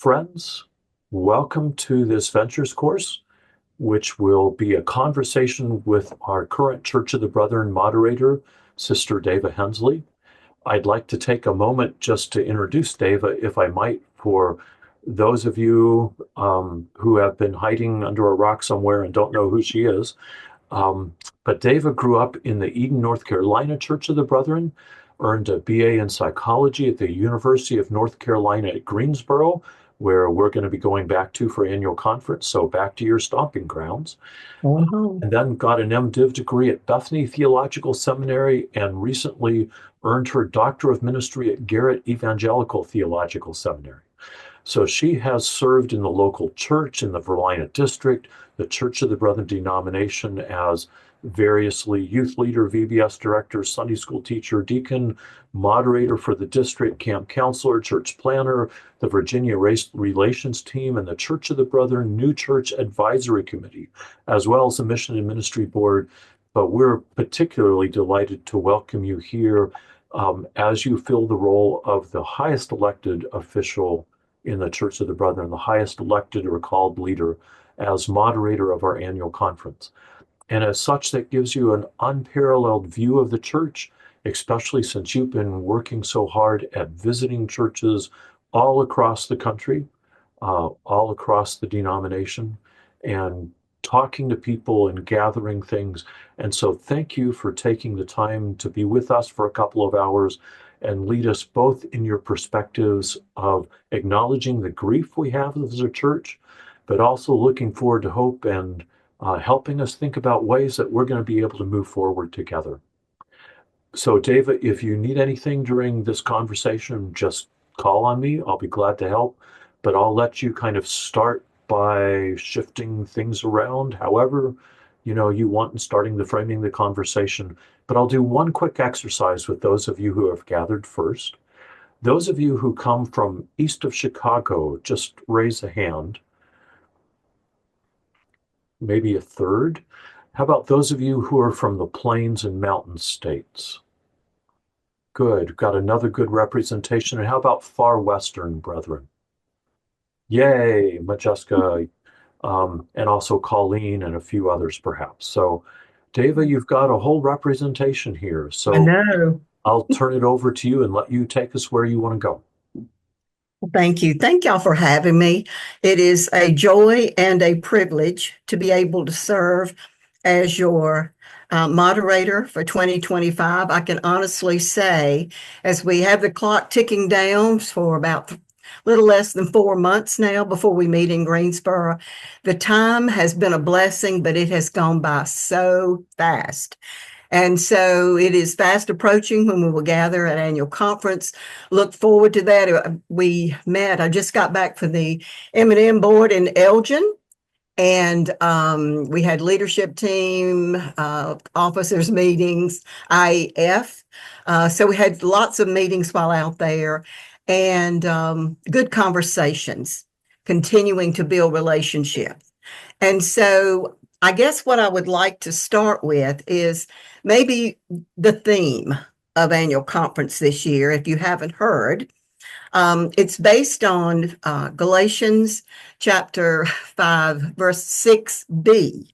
Friends, welcome to this Ventures course, which will be a conversation with our current Church of the Brethren moderator, Sister Dava Hensley. I'd like to take a moment just to introduce Dava, if I might, for those of you who have been hiding under a rock somewhere and don't know who she is. But Dava grew up in the Eden, North Carolina Church of the Brethren, earned a BA in psychology at the University of North Carolina at Greensboro, where we're going to be going back to for annual conference. So back to your stomping grounds. And then got an MDiv degree at Bethany Theological Seminary and recently earned her Doctor of Ministry at Garrett Evangelical Theological Seminary. So she has served in the local church in the Verlina district, the Church of the Brethren denomination, as variously youth leader, VBS director, Sunday school teacher, deacon, moderator for the district, camp counselor, church planner, the Virginia Race Relations team, and the Church of the Brethren New Church Advisory Committee, as well as the Mission and Ministry Board. But we're particularly delighted to welcome you here as you fill the role of the highest elected official in the Church of the Brethren, the highest elected or called leader, as moderator of our annual conference. And as such, that gives you an unparalleled view of the church, especially since you've been working so hard at visiting churches all across the country, all across the denomination, and talking to people and gathering things. And so thank you for taking the time to be with us for a couple of hours and lead us both in your perspectives of acknowledging the grief we have as a church, but also looking forward to hope and helping us think about ways that we're going to be able to move forward together. So, Dava, if you need anything during this conversation, just call on me. I'll be glad to help, but I'll let you kind of start by shifting things around however you want and starting the framing the conversation. But I'll do one quick exercise with those of you who have gathered first. Those of you who come from east of Chicago, just raise a hand. Maybe a third. How about those of you who are from the plains and mountain states? Good. Got another good representation. And how about far western brethren? Yay, Majeska, and also Colleen and a few others perhaps. So, Dava, you've got a whole representation here. So I know. I'll turn it over to you and let you take us where you want to go. Thank you. Thank y'all for having me. It is a joy and a privilege to be able to serve as your moderator for 2025. I can honestly say, as we have the clock ticking down for about a little less than 4 months now before we meet in Greensboro, the time has been a blessing, but it has gone by so fast. And so it is fast approaching when we will gather at annual conference. Look forward to that. I just got back from the M&M board in Elgin, and we had leadership team, officers meetings, IEF. So we had lots of meetings while out there and good conversations, continuing to build relationships. And so I guess what I would like to start with is maybe the theme of annual conference this year, if you haven't heard. It's based on Galatians chapter 5, verse 6b.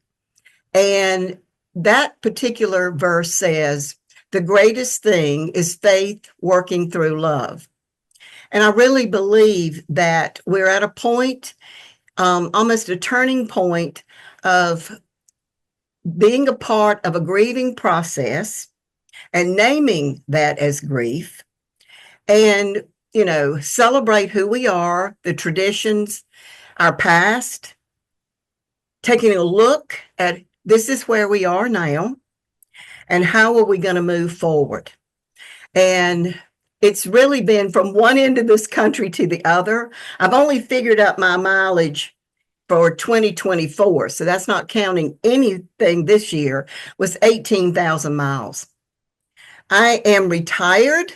And that particular verse says, the greatest thing is faith working through love. And I really believe that we're at a point, almost a turning point of being a part of a grieving process and naming that as grief and, celebrate who we are, the traditions, our past, taking a look at this is where we are now and how are we going to move forward. And it's really been from one end of this country to the other. I've only figured out my mileage for 2024, so that's not counting anything this year, was 18,000 miles. I am retired.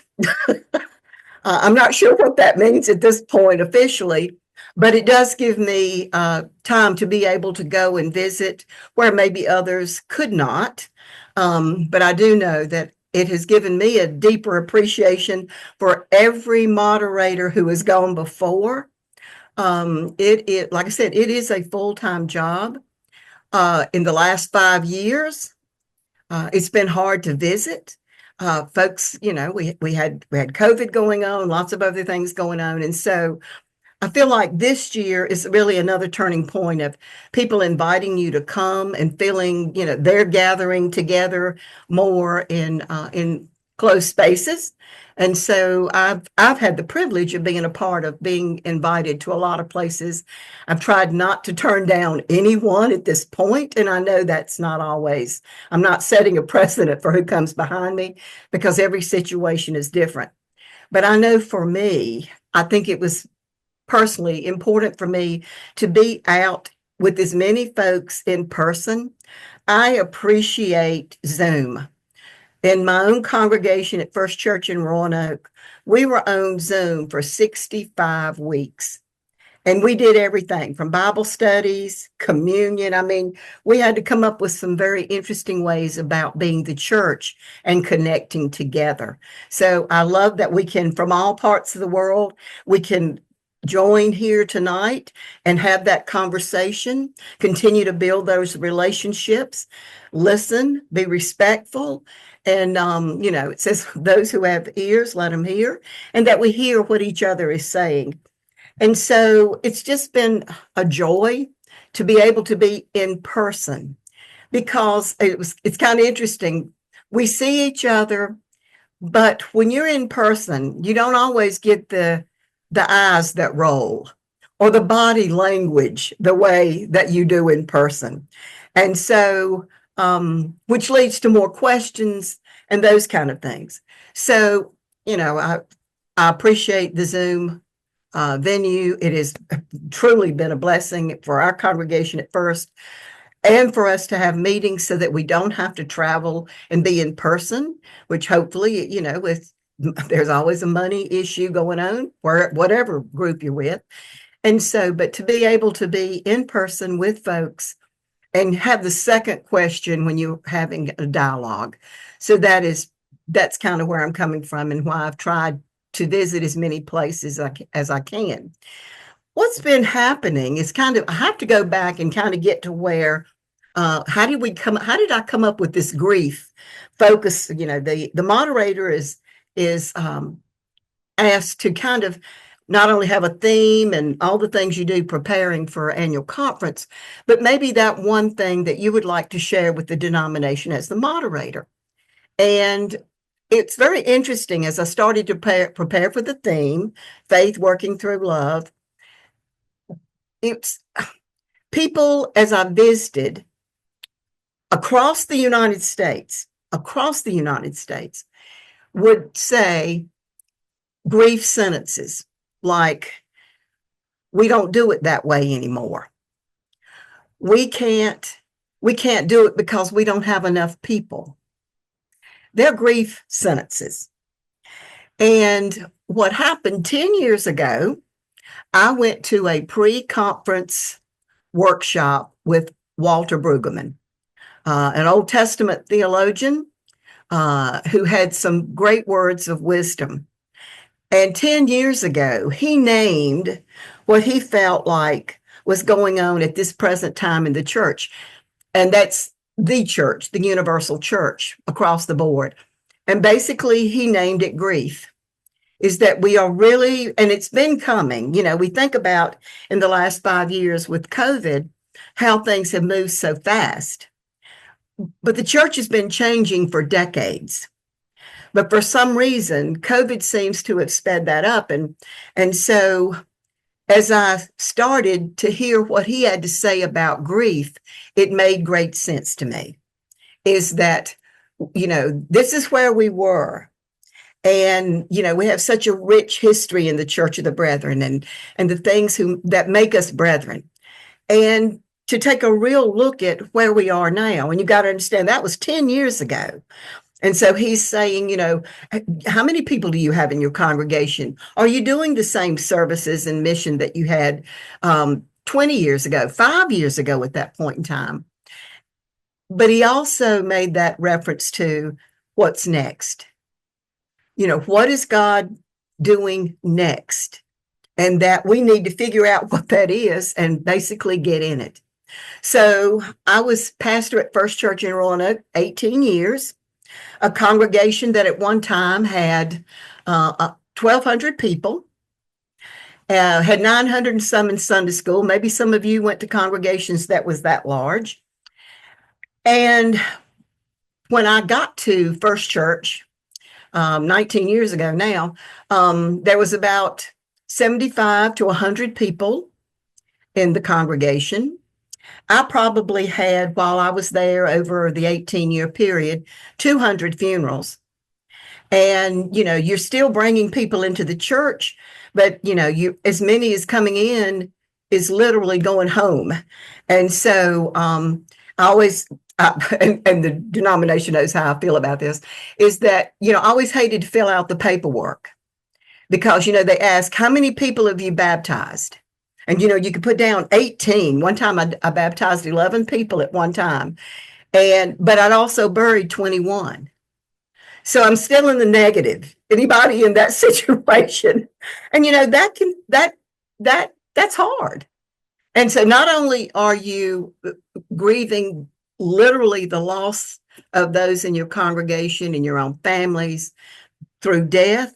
I'm not sure what that means at this point officially, but it does give me time to be able to go and visit where maybe others could not. But I do know that it has given me a deeper appreciation for every moderator who has gone before, Like I said, it is a full-time job. In the last 5 years, it's been hard to visit. Folks, we had COVID going on, lots of other things going on. And so I feel like this year is really another turning point of people inviting you to come and feeling, they're gathering together more in closed spaces. And so I've had the privilege of being a part of being invited to a lot of places. I've tried not to turn down anyone at this point, and I know that's not always. I'm not setting a precedent for who comes behind me because every situation is different. But I know for me, I think it was personally important for me to be out with as many folks in person. I appreciate Zoom. In my own congregation at First Church in Roanoke, we were on Zoom for 65 weeks. And we did everything from Bible studies, communion. I mean, we had to come up with some very interesting ways about being the church and connecting together. So I love that we can, from all parts of the world, we can join here tonight and have that conversation, continue to build those relationships, listen, be respectful. And, it says, those who have ears, let them hear, and that we hear what each other is saying. And so it's just been a joy to be able to be in person because it's kind of interesting. We see each other, but when you're in person, you don't always get the eyes that roll or the body language the way that you do in person. And so, which leads to more questions and those kind of things. So, I appreciate the Zoom venue. It has truly been a blessing for our congregation at First and for us to have meetings so that we don't have to travel and be in person, which hopefully, with there's always a money issue going on or whatever group you're with. And so, but to be able to be in person with folks and have the second question when you're having a dialogue. So that's kind of where I'm coming from and why I've tried to visit as many places as I can. What's been happening is I have to go back and kind of get to where, how did I come up with this grief focus? The moderator is asked to kind of not only have a theme and all the things you do preparing for annual conference, but maybe that one thing that you would like to share with the denomination as the moderator. And it's very interesting as I started to prepare for the theme, faith working through love. It's people, as I visited across the United States, would say grief sentences like, we don't do it that way anymore. We can't do it because we don't have enough people. They're grief sentences. And what happened 10 years ago, I went to a pre-conference workshop with Walter Brueggemann, an Old Testament theologian who had some great words of wisdom. And 10 years ago, he named what he felt like was going on at this present time in the church. And that's the church, the universal church across the board. And basically, he named it grief. Is that we are really, and it's been coming, we think about in the last 5 years with COVID, how things have moved so fast. But the church has been changing for decades. But for some reason, COVID seems to have sped that up. And so as I started to hear what he had to say about grief, it made great sense to me. Is that, this is where we were. And, we have such a rich history in the Church of the Brethren and the things that make us brethren. And to take a real look at where we are now. And you got to understand that was 10 years ago. And so he's saying, how many people do you have in your congregation? Are you doing the same services and mission that you had 20 years ago, 5 years ago at that point in time? But he also made that reference to what's next. What is God doing next? and that we need to figure out what that is and basically get in it. So I was pastor at First Church in Roanoke 18 years, a congregation that at one time had 1,200 people, had 900 and some in Sunday school. Maybe some of you went to congregations that was that large. And when I got to First Church, 19 years ago now, there was about 75 to 100 people in the congregation. I probably had, while I was there over the 18-year period, 200 funerals. And, you're still bringing people into the church, but, as many as coming in is literally going home. And so I always, and the denomination knows how I feel about this, is that, I always hated to fill out the paperwork because, they ask, how many people have you baptized? And, you could put down 18. One time I baptized 11 people at one time. But I'd also buried 21. So I'm still in the negative. Anybody in that situation? And, that's hard. And so not only are you grieving literally the loss of those in your congregation and your own families through death,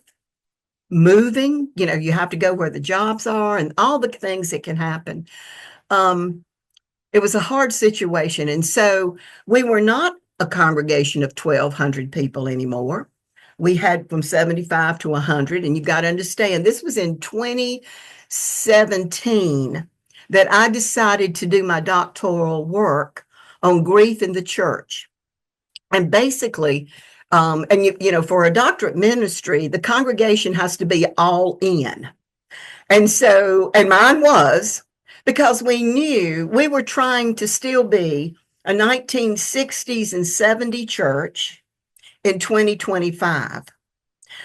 moving, you have to go where the jobs are and all the things that can happen. It was a hard situation. And so we were not a congregation of 1,200 people anymore. We had from 75 to 100. And you got to understand, this was in 2017 that I decided to do my doctoral work on grief in the church. And basically, for a doctorate ministry, the congregation has to be all in. And mine was, because we knew we were trying to still be a 1960s and 70s church in 2025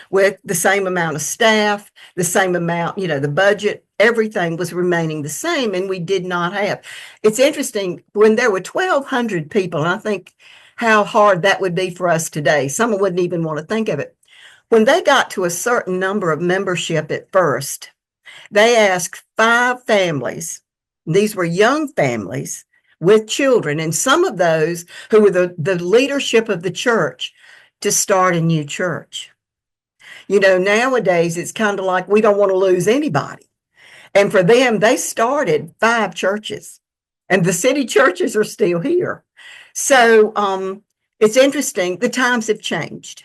with the same amount of staff, the same amount, the budget, everything was remaining the same, and we did not have. It's interesting, when there were 1,200 people, and I think how hard that would be for us today. Someone wouldn't even want to think of it. When they got to a certain number of membership at first, they asked 5 families. These were young families with children, and some of those who were the leadership of the church, to start a new church. Nowadays, it's kind of like we don't want to lose anybody. And for them, they started 5 churches, and the city churches are still here. So it's interesting. The times have changed.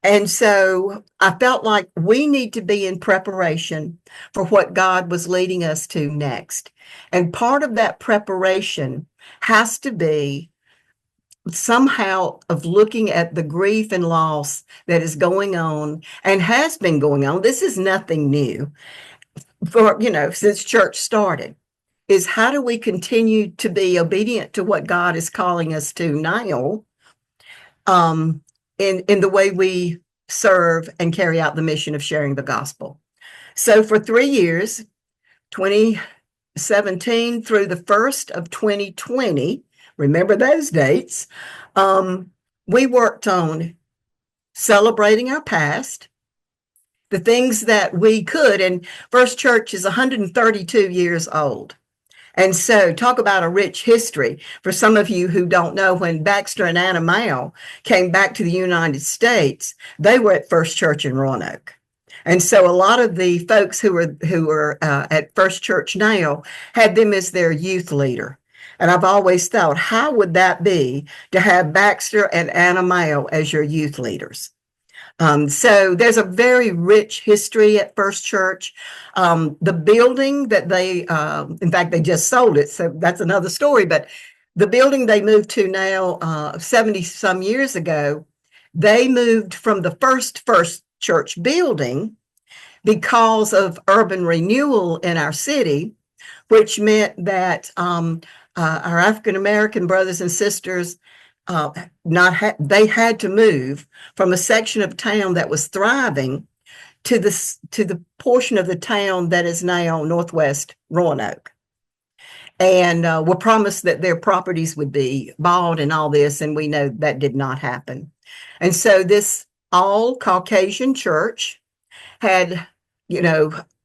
And so I felt like we need to be in preparation for what God was leading us to next. And part of that preparation has to be somehow of looking at the grief and loss that is going on and has been going on. This is nothing new since church started. Is how do we continue to be obedient to what God is calling us to now, in the way we serve and carry out the mission of sharing the gospel. So for 3 years, 2017 through the first of 2020, remember those dates, we worked on celebrating our past, the things that we could, and First Church is 132 years old. And so talk about a rich history. For some of you who don't know, when Baxter and Anna Mao came back to the United States, they were at First Church in Roanoke. And so a lot of the folks who are at First Church now had them as their youth leader. And I've always thought, how would that be to have Baxter and Anna Mao as your youth leaders? So there's a very rich history at First Church. The building that in fact, they just sold it, so that's another story, but the building they moved to now, 70 some years ago, they moved from the First Church building because of urban renewal in our city, which meant that our African-American brothers and sisters they had to move from a section of town that was thriving to the portion of the town that is now Northwest Roanoke, and were promised that their properties would be bought and all this, and we know that did not happen. And so this all Caucasian church had,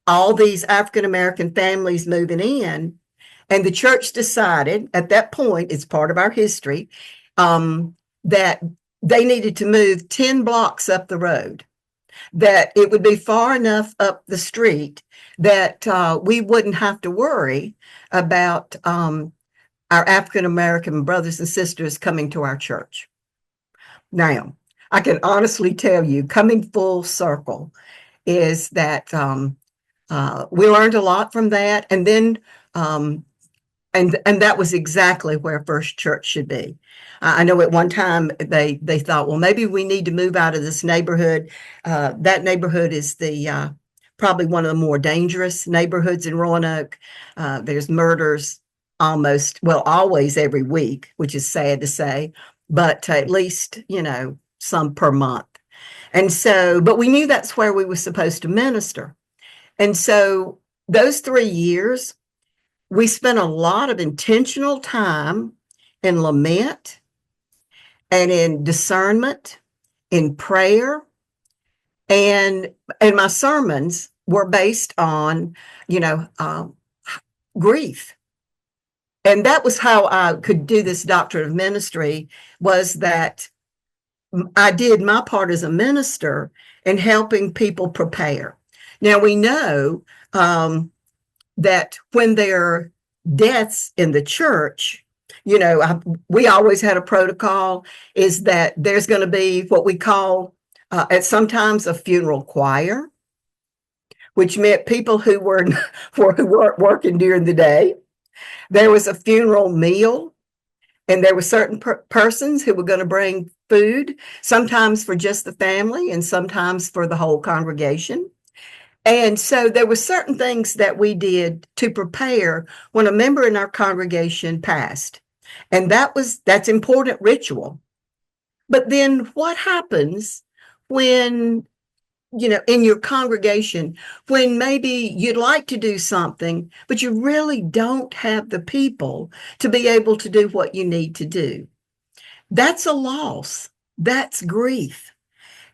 all these African American families moving in. And the church decided at that point, it's part of our history, that they needed to move 10 blocks up the road, that it would be far enough up the street that we wouldn't have to worry about our African American brothers and sisters coming to our church. Now, I can honestly tell you, coming full circle, is that we learned a lot from that. And then and that was exactly where First Church should be. I know at one time they thought, well, maybe we need to move out of this neighborhood. That neighborhood is the probably one of the more dangerous neighborhoods in Roanoke. There's murders always every week, which is sad to say, but at least, some per month. And so, but we knew that's where we were supposed to minister. And so those 3 years, we spent a lot of intentional time in lament and in discernment, in prayer, and my sermons were based on, grief. And that was how I could do this doctorate of ministry, was that I did my part as a minister in helping people prepare. Now we know that when there are deaths in the church, we always had a protocol, is that there's going to be what we call at sometimes a funeral choir, which meant people who weren't working during the day. There was a funeral meal, and there were certain persons who were going to bring food, sometimes for just the family and sometimes for the whole congregation. And so there were certain things that we did to prepare when a member in our congregation passed. And that's important ritual. But then what happens when, in your congregation, when maybe you'd like to do something, but you really don't have the people to be able to do what you need to do? That's a loss. That's grief.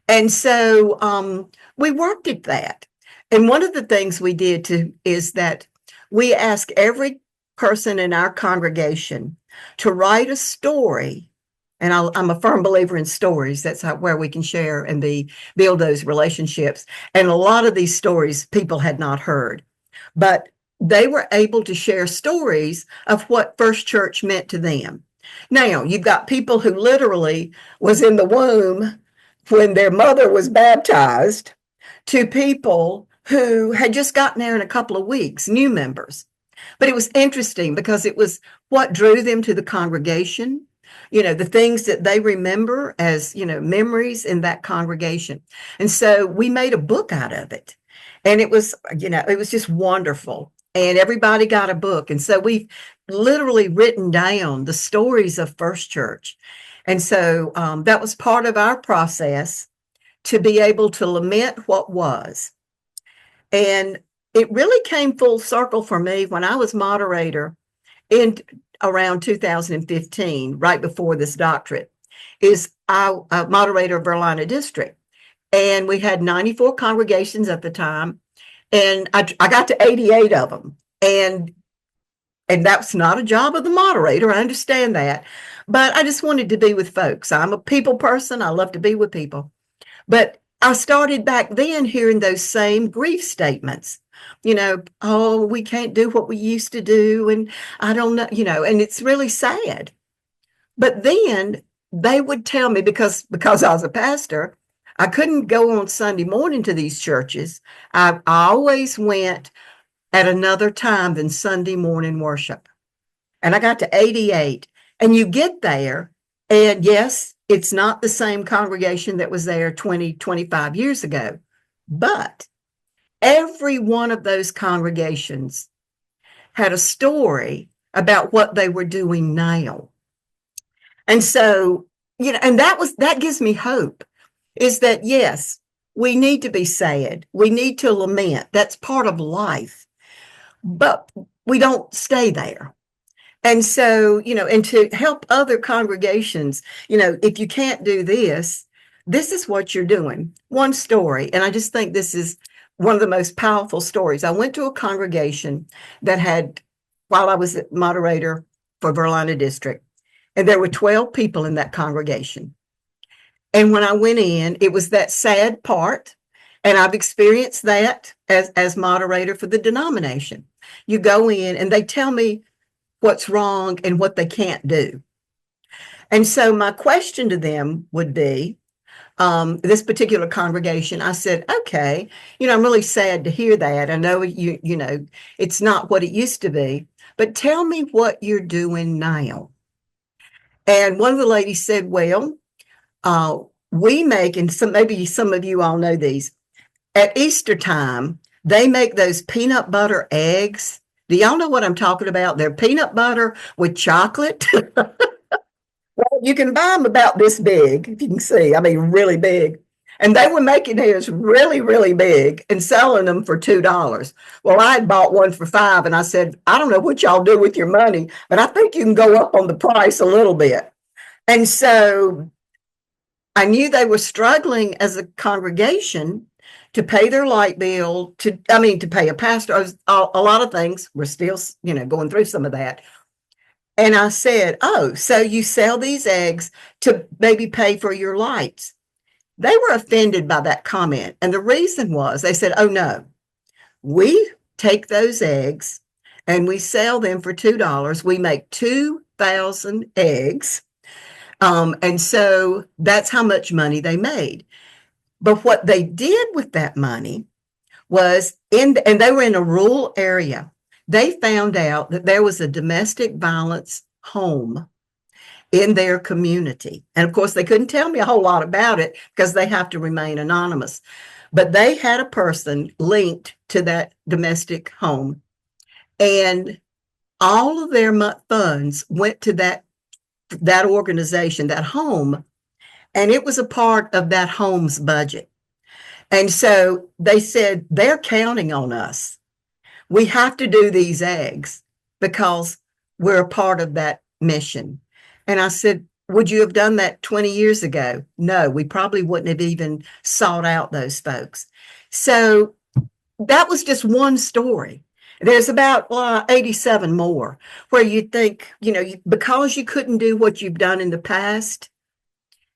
And so we worked at that. And one of the things we did is that we asked every person in our congregation to write a story. And I'm a firm believer in stories. That's where we can share and build those relationships. And a lot of these stories people had not heard, but they were able to share stories of what First Church meant to them. Now, you've got people who literally was in the womb when their mother was baptized, to people who had just gotten there in a couple of weeks, new members. But it was interesting because it was what drew them to the congregation, the things that they remember as, memories in that congregation. And so we made a book out of it. And it was, it was just wonderful. And everybody got a book. And so we've literally written down the stories of First Church. And so that was part of our process to be able to lament what was. And it really came full circle for me when I was moderator in around 2015, right before this doctorate. Is I moderator of Verlina District. And we had 94 congregations at the time. And I got to 88 of them. And that's not a job of the moderator. I understand that. But I just wanted to be with folks. I'm a people person. I love to be with people. But I started back then hearing those same grief statements, oh, we can't do what we used to do. And I don't know, and it's really sad. But then they would tell me, because I was a pastor, I couldn't go on Sunday morning to these churches. I always went at another time than Sunday morning worship. And I got to 88. And you get there, and yes, it's not the same congregation that was there 20, 25 years ago. But every one of those congregations had a story about what they were doing now. And so, and that gives me hope, is that, yes, we need to be sad. We need to lament. That's part of life. But we don't stay there. And so, and to help other congregations, if you can't do this, this is what you're doing. One story. And I just think this is one of the most powerful stories. I went to a congregation that had, while I was moderator for Verlina District, and there were 12 people in that congregation. And when I went in, it was that sad part. And I've experienced that as moderator for the denomination. You go in and they tell me what's wrong and what they can't do. And so my question to them would be, this particular congregation, I said, okay, I'm really sad to hear that. I know it's not what it used to be, but tell me what you're doing now. And one of the ladies said, well, we make, and maybe some of you all know these, at Easter time, they make those peanut butter eggs. Do y'all know what I'm talking about? They're peanut butter with chocolate. Well, you can buy them about this big, if you can see. I mean, really big. And they were making theirs really, really big and selling them for $2. Well, I had bought one for $5, and I said, I don't know what y'all do with your money, but I think you can go up on the price a little bit. And so I knew they were struggling as a congregation to pay their light bill, to pay a pastor. A lot of things. We're still, going through some of that. And I said, oh, so you sell these eggs to maybe pay for your lights. They were offended by that comment. And the reason was, they said, oh, no, we take those eggs and we sell them for $2. We make 2,000 eggs. And so that's how much money they made. But what they did with that money was, and they were in a rural area, they found out that there was a domestic violence home in their community. And of course, they couldn't tell me a whole lot about it because they have to remain anonymous. But they had a person linked to that domestic home. And all of their funds went to that organization, that home. And it was a part of that home's budget. And so they said, they're counting on us. We have to do these eggs because we're a part of that mission. And I said, would you have done that 20 years ago? No, we probably wouldn't have even sought out those folks. So that was just one story. There's about 87 more where you think, because you couldn't do what you've done in the past,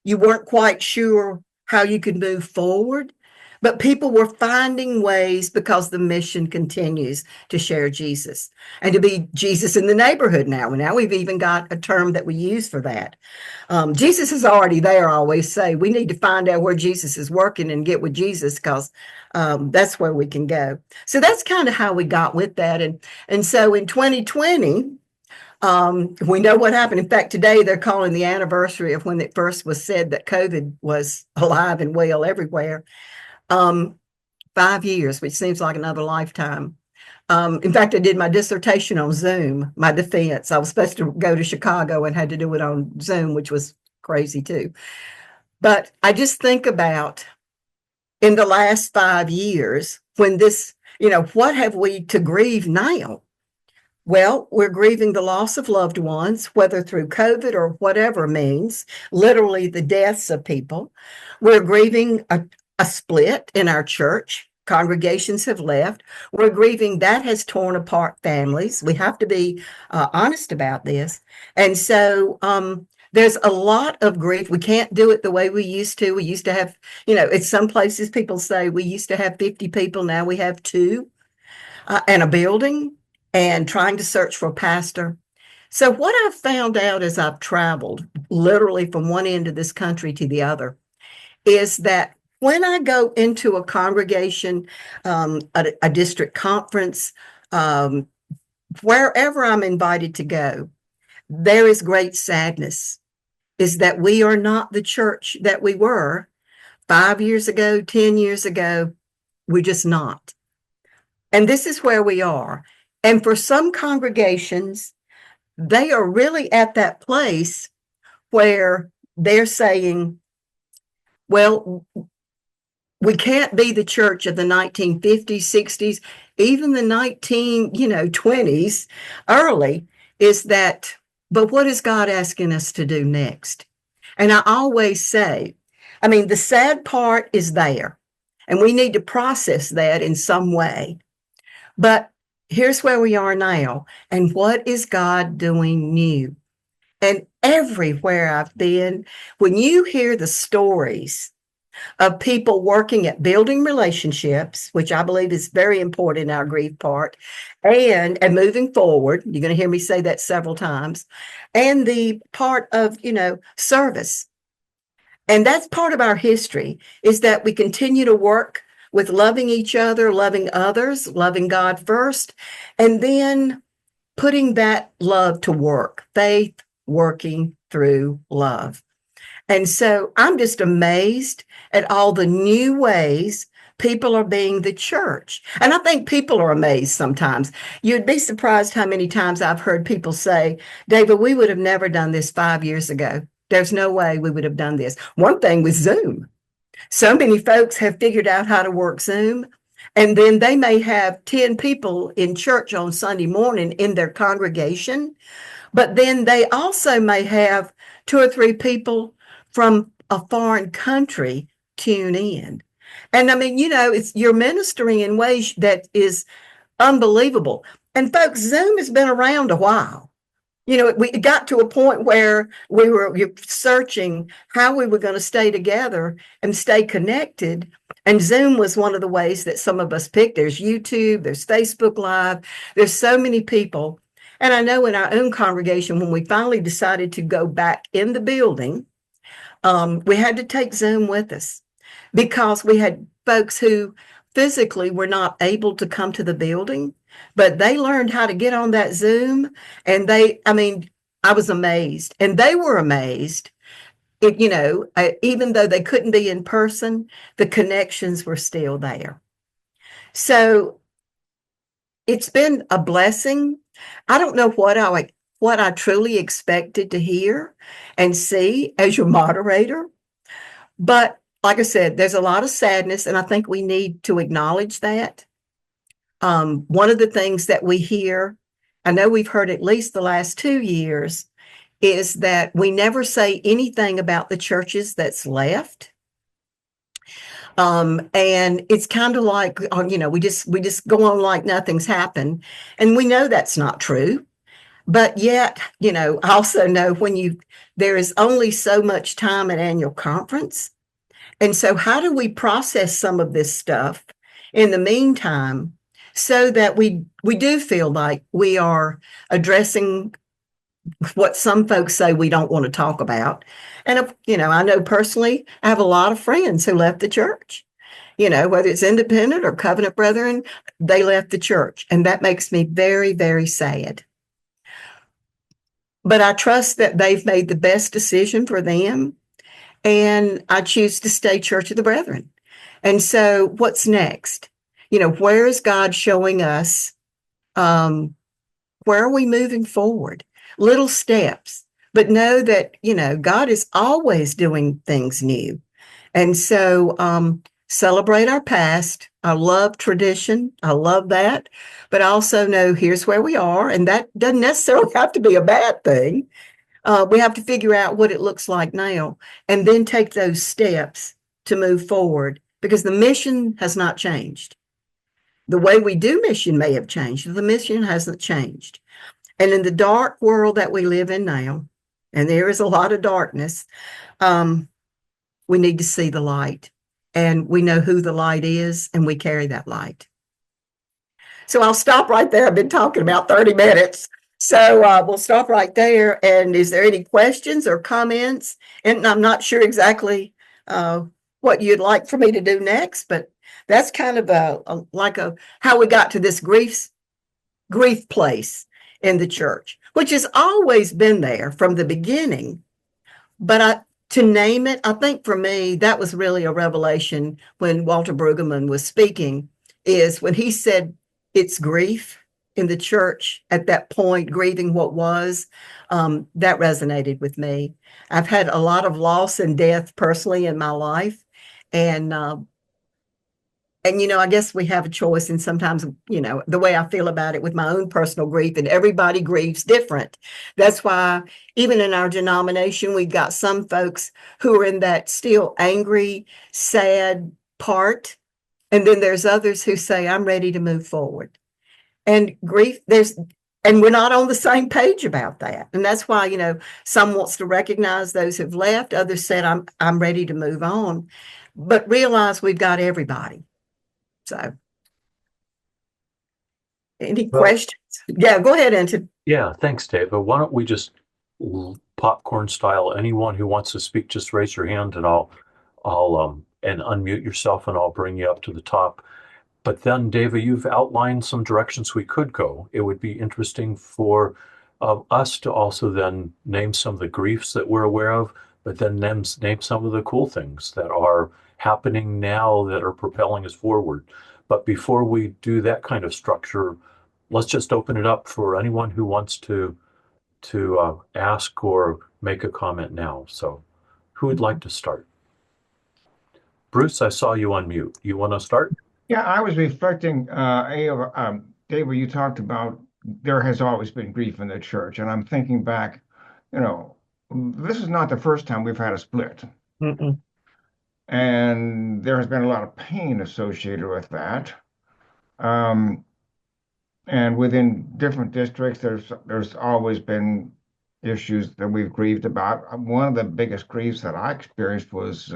you weren't quite sure how you could move forward. But people were finding ways because the mission continues to share Jesus and to be Jesus in the neighborhood now. And now we've even got a term that we use for that. Jesus is already there, I always say. We need to find out where Jesus is working and get with Jesus because that's where we can go. So that's kind of how we got with that. And so in 2020, we know what happened. In fact, today they're calling the anniversary of when it first was said that COVID was alive and well everywhere. 5 years, which seems like another lifetime. In fact, I did my dissertation on Zoom, my defense. I was supposed to go to Chicago and had to do it on Zoom, which was crazy too. But I just think about in the last 5 years when this, what have we to grieve now? Well, we're grieving the loss of loved ones, whether through COVID or whatever means, literally the deaths of people. We're grieving a split in our church. Congregations have left. We're grieving that has torn apart families. We have to be honest about this. And so there's a lot of grief. We can't do it the way we used to. We used to have, in some places people say we used to have 50 people. Now we have 2 and a building and trying to search for a pastor. So what I've found out as I've traveled literally from one end of this country to the other is that when I go into a congregation, a district conference, wherever I'm invited to go, there is great sadness, is that we are not the church that we were 5 years ago, 10 years ago. We're just not. And this is where we are. And for some congregations, they are really at that place where they're saying, well, we can't be the church of the 1950s, 60s, even the 20s early, is that, but what is God asking us to do next? And I always say, the sad part is there. And we need to process that in some way. But here's where we are now. And what is God doing new? And everywhere I've been, when you hear the stories of people working at building relationships, which I believe is very important in our grief part, and moving forward, you're going to hear me say that several times, and the part of, service. And that's part of our history, is that we continue to work with loving each other, loving others, loving God first, and then putting that love to work, faith working through love. And so I'm just amazed at all the new ways people are being the church. And I think people are amazed sometimes. You'd be surprised how many times I've heard people say, David, we would have never done this 5 years ago. There's no way we would have done this. One thing with Zoom, so many folks have figured out how to work Zoom. And then they may have 10 people in church on Sunday morning in their congregation, but then they also may have 2 or 3 people from a foreign country tune in. And I mean, you're ministering in ways that is unbelievable. And folks, Zoom has been around a while. We got to a point where we were searching how we were going to stay together and stay connected. And Zoom was one of the ways that some of us picked. There's YouTube, there's Facebook Live, there's so many people. And I know in our own congregation, when we finally decided to go back in the building, we had to take Zoom with us because we had folks who physically were not able to come to the building, but they learned how to get on that Zoom. And I was amazed, and they were amazed. Even though they couldn't be in person, the connections were still there. So it's been a blessing. I don't know what I truly expected to hear and see as your moderator. But like I said, there's a lot of sadness, and I think we need to acknowledge that. One of the things that we hear, I know we've heard at least the last 2 years, is that we never say anything about the churches that's left. And it's kind of like, we just go on like nothing's happened. And we know that's not true. But yet, I also know there is only so much time at annual conference. And so how do we process some of this stuff in the meantime so that we do feel like we are addressing what some folks say we don't want to talk about? And, I know personally, I have a lot of friends who left the church, whether it's independent or covenant brethren, they left the church. And that makes me very, very sad. But I trust that they've made the best decision for them. And I choose to stay Church of the Brethren. And so what's next? Where is God showing us? Where are we moving forward? Little steps, but know that, God is always doing things new. And so celebrate our past. I love tradition. I love that. But I also know here's where we are. And that doesn't necessarily have to be a bad thing. We have to figure out what it looks like now and then take those steps to move forward, because the mission has not changed. The way we do mission may have changed. The mission hasn't changed. And in the dark world that we live in now, and there is a lot of darkness, we need to see the light. And we know who the light is, and we carry that light. So I'll stop right there. I've been talking about 30 minutes. So we'll stop right there. And is there any questions or comments? And I'm not sure exactly what you'd like for me to do next, but that's kind of how we got to this grief place in the church, which has always been there from the beginning. But to name it, I think for me, that was really a revelation when Walter Brueggemann was speaking, is when he said it's grief in the church at that point, grieving what was, that resonated with me. I've had a lot of loss and death personally in my life. And I guess we have a choice. And sometimes, the way I feel about it with my own personal grief, and everybody grieves different. That's why even in our denomination, we've got some folks who are in that still angry, sad part. And then there's others who say, I'm ready to move forward. And grief, and we're not on the same page about that. And that's why, some wants to recognize those who've left. Others said, I'm ready to move on, but realize we've got everybody. So any Well, questions? Yeah, go ahead, Anton. yeah, thanks, Dave. But why don't we just popcorn style, anyone who wants to speak, just raise your hand and I'll and unmute yourself and I'll bring you up to the top. But then, Dava, you've outlined some directions we could go. It would be interesting for us to also then name some of the griefs that we're aware of, but then name some of the cool things that are happening now that are propelling us forward. But before we do that kind of structure, let's just open it up for anyone who wants to ask or make a comment now. So, who would like to start? Bruce, I saw you on mute. You want to start? Yeah, I was reflecting, Dave, where you talked about there has always been grief in the church, and I'm thinking back, you know, this is not the first time we've had a split, Mm-mm. and there has been a lot of pain associated with that. Um, and within different districts, there's always been issues that we've grieved about. One of the biggest griefs that I experienced was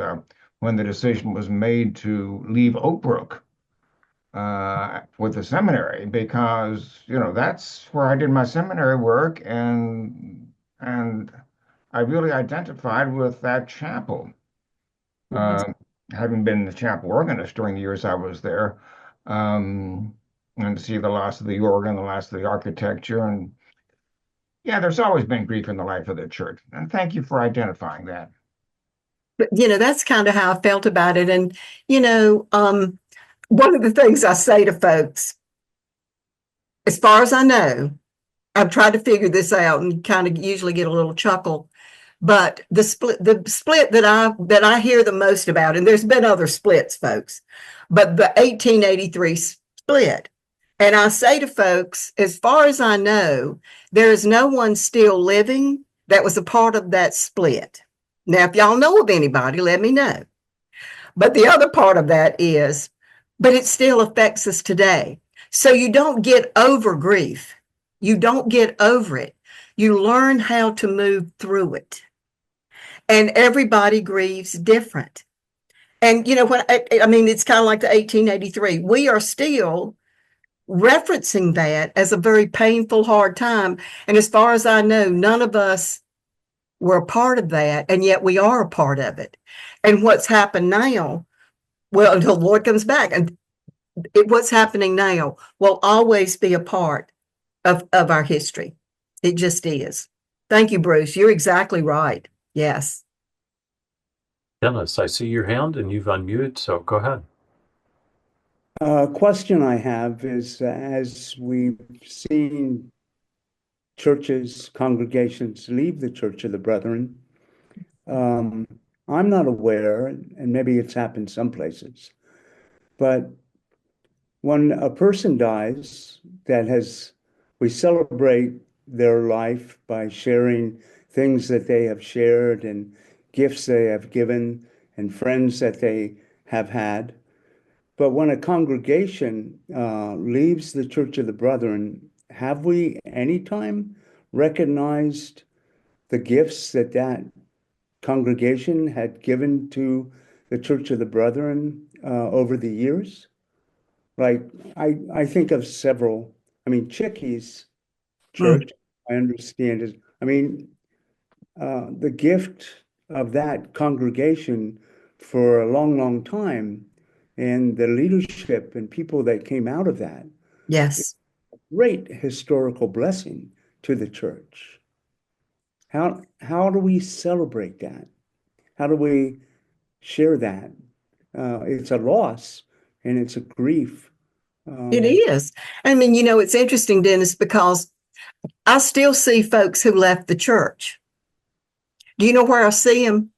when the decision was made to leave Oak Brook with the seminary, because that's where I did my seminary work, and I really identified with that chapel. Mhm. Having been the chapel organist during the years I was there, um, and to see the loss of the organ, the loss of the architecture, and yeah, there's always been grief in the life of the church. And thank you for identifying that. But, that's kind of how I felt about it. And, one of the things I say to folks, as far as I know, I've tried to figure this out and kind of usually get a little chuckle. But the split that I hear the most about, and there's been other splits, folks, but the 1883 split. And I say to folks, as far as I know, there is no one still living that was a part of that split. Now, if y'all know of anybody, let me know. But the other part of that is, but it still affects us today. So you don't get over grief. You don't get over it. You learn how to move through it. And everybody grieves different. And, when I mean, it's kind of like the 1883. We are still referencing that as a very painful, hard time. And as far as I know, none of us were a part of that, and yet we are a part of it. And what's happened now, well, until the Lord comes back, and what's happening now will always be a part of our history. It just is. Thank you, Bruce. You're exactly right. Yes. Dennis, I see your hand and you've unmuted, so go ahead. Question I have is, as we've seen churches, congregations leave the Church of the Brethren, I'm not aware, and maybe it's happened some places, but when a person dies we celebrate their life by sharing things that they have shared and gifts they have given and friends that they have had. But when a congregation leaves the Church of the Brethren, have we any time recognized the gifts that congregation had given to the Church of the Brethren over the years? Like, I think of several. I mean, Chickies Church, I understand is, I mean, the gift of that congregation for a long, long time, and the leadership and people that came out of that, Yes. great historical blessing to the church. How do we celebrate that? How do we share that? It's a loss and it's a grief. It is. I mean, it's interesting, Dennis, because I still see folks who left the church. Do you know where I see them?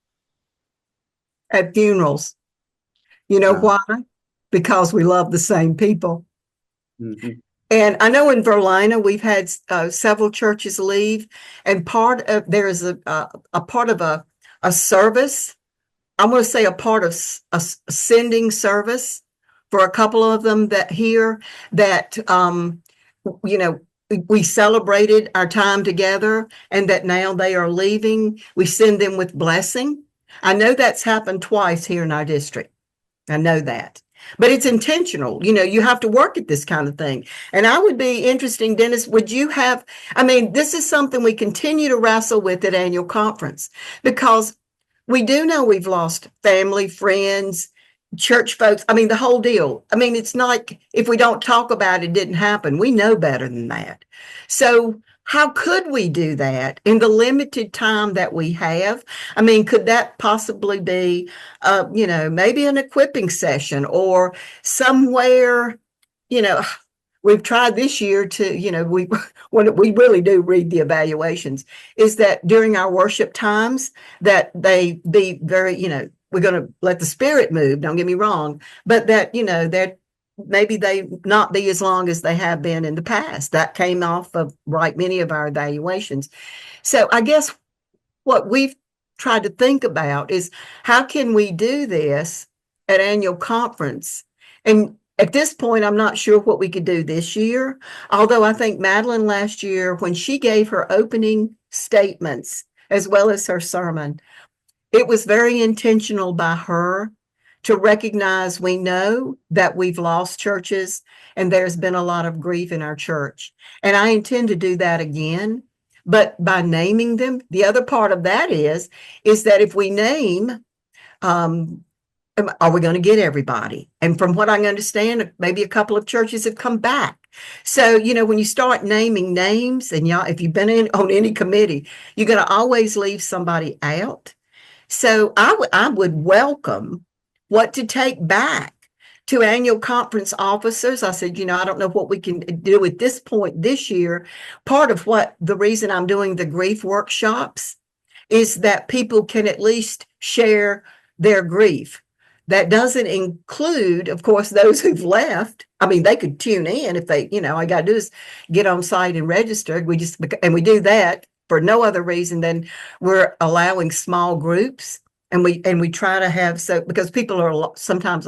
At funerals. You know why? Because we love the same people. Mhm. And I know in Verlina, we've had several churches leave, and there is a part of a service. I'm going to say a part of a sending service for a couple of them that here that, you know, we celebrated our time together and that now they are leaving. We send them with blessing. I know that's happened twice here in our district. I know that. But it's intentional. You know, you have to work at this kind of thing. And I would be interesting, Dennis, would you have, I mean, this is something we continue to wrestle with at annual conference because we do know we've lost family, friends, church folks. I mean, the whole deal. I mean, it's not if we don't talk about it, it didn't happen. We know better than that. So how could we do that in the limited time that we have? I mean, could that possibly be, you know, maybe an equipping session or somewhere, you know, we've tried this year to, you know, when we really do read the evaluations, is that during our worship times that they be very, you know, we're going to let the Spirit move, don't get me wrong, but that, you know, that maybe they not be as long as they have been in the past. That came off of many of our evaluations. So I guess what we've tried to think about is how can we do this at annual conference? And at this point, I'm not sure what we could do this year, although I think Madeline last year, when she gave her opening statements as well as her sermon, it was very intentional by her to recognize we know that we've lost churches and there's been a lot of grief in our church. And I intend to do that again, but by naming them. The other part of that is that if we name, are we going to get everybody? And from what I understand, maybe a couple of churches have come back. So, you know, when you start naming names, and y'all, if you've been on any committee, you're going to always leave somebody out. So I would welcome what to take back to annual conference officers. I said, you know, I don't know what we can do at this point this year. Part of the reason I'm doing the grief workshops is that people can at least share their grief. That doesn't include, of course, those who've left. I mean, they could tune in if they, you know, all I got to do is get on site and register. And we do that for no other reason than we're allowing small groups, and we try to have, so because people are sometimes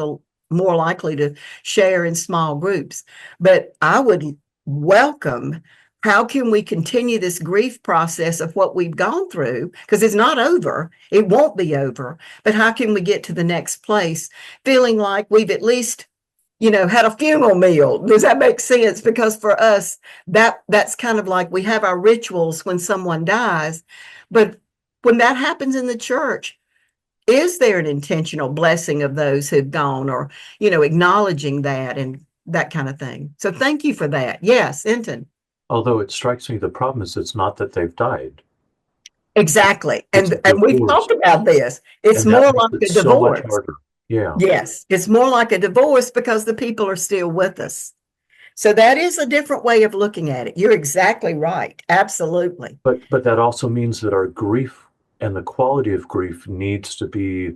more likely to share in small groups. But I would welcome, how can we continue this grief process of what we've gone through? Because it's not over. It won't be over. But how can we get to the next place feeling like we've at least, you know, had a funeral meal? Does that make sense? Because for us, that's kind of like we have our rituals when someone dies. But when that happens in the church, is there an intentional blessing of those who've gone, or, you know, acknowledging that and that kind of thing? So thank you for that. Yes, Enton. Although it strikes me, the problem is it's not that they've died. Exactly. It's And we've talked about this. It's and that more makes like it a so much divorce. harder. Yeah. Yes, it's more like a divorce because the people are still with us. So that is a different way of looking at it. You're exactly right. Absolutely. But that also means that our grief and the quality of grief needs to be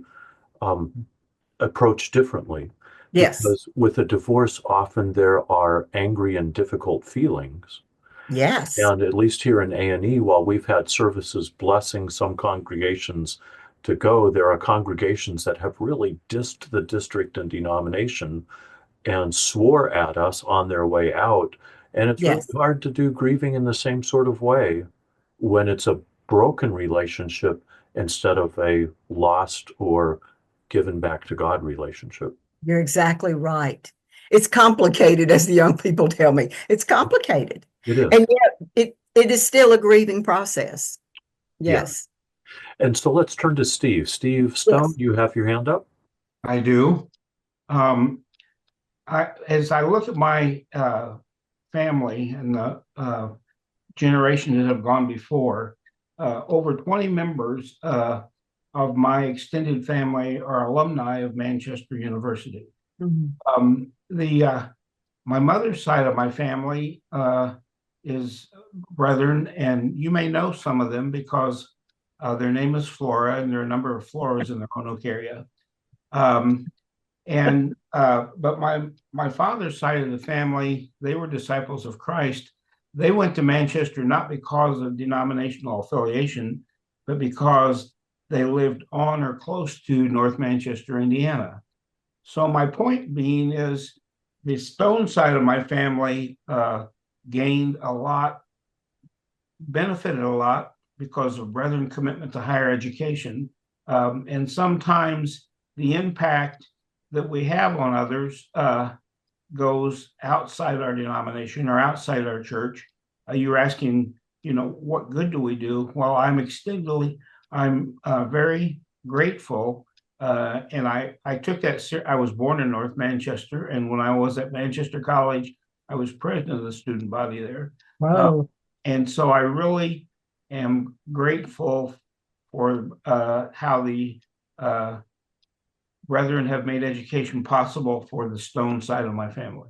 approached differently. Yes. Because with a divorce, often there are angry and difficult feelings. Yes. And at least here in A&E, while we've had services blessing some congregations to go, there are congregations that have really dissed the district and denomination and swore at us on their way out. And it's really Yes. hard to do grieving in the same sort of way when it's a broken relationship instead of a lost or given back to God relationship. You're exactly right. It's complicated, as the young people tell me. It's complicated. It is. And yet it is still a grieving process. Yes. Yeah. And so let's turn to Steve. Steve Stone, Yes. you have your hand up? I do. As I look at my family and the generations that have gone before, over 20 members of my extended family are alumni of Manchester University. Mm-hmm. My mother's side of my family is brethren, and you may know some of them because their name is Flora, and there are a number of Floras in the Roanoke area. But my father's side of the family, they were disciples of Christ. They went to Manchester not because of denominational affiliation, but because they lived on or close to North Manchester, Indiana. So my point being is the Stone side of my family gained a lot, benefited a lot because of Brethren commitment to higher education. And sometimes the impact that we have on others goes outside our denomination or outside our church. You're asking, what good do we do? Well, I'm very grateful. And I took that, I was born in North Manchester. And when I was at Manchester College, I was president of the student body there. Wow. And so I really am grateful for how the brethren have made education possible for the Stone side of my family.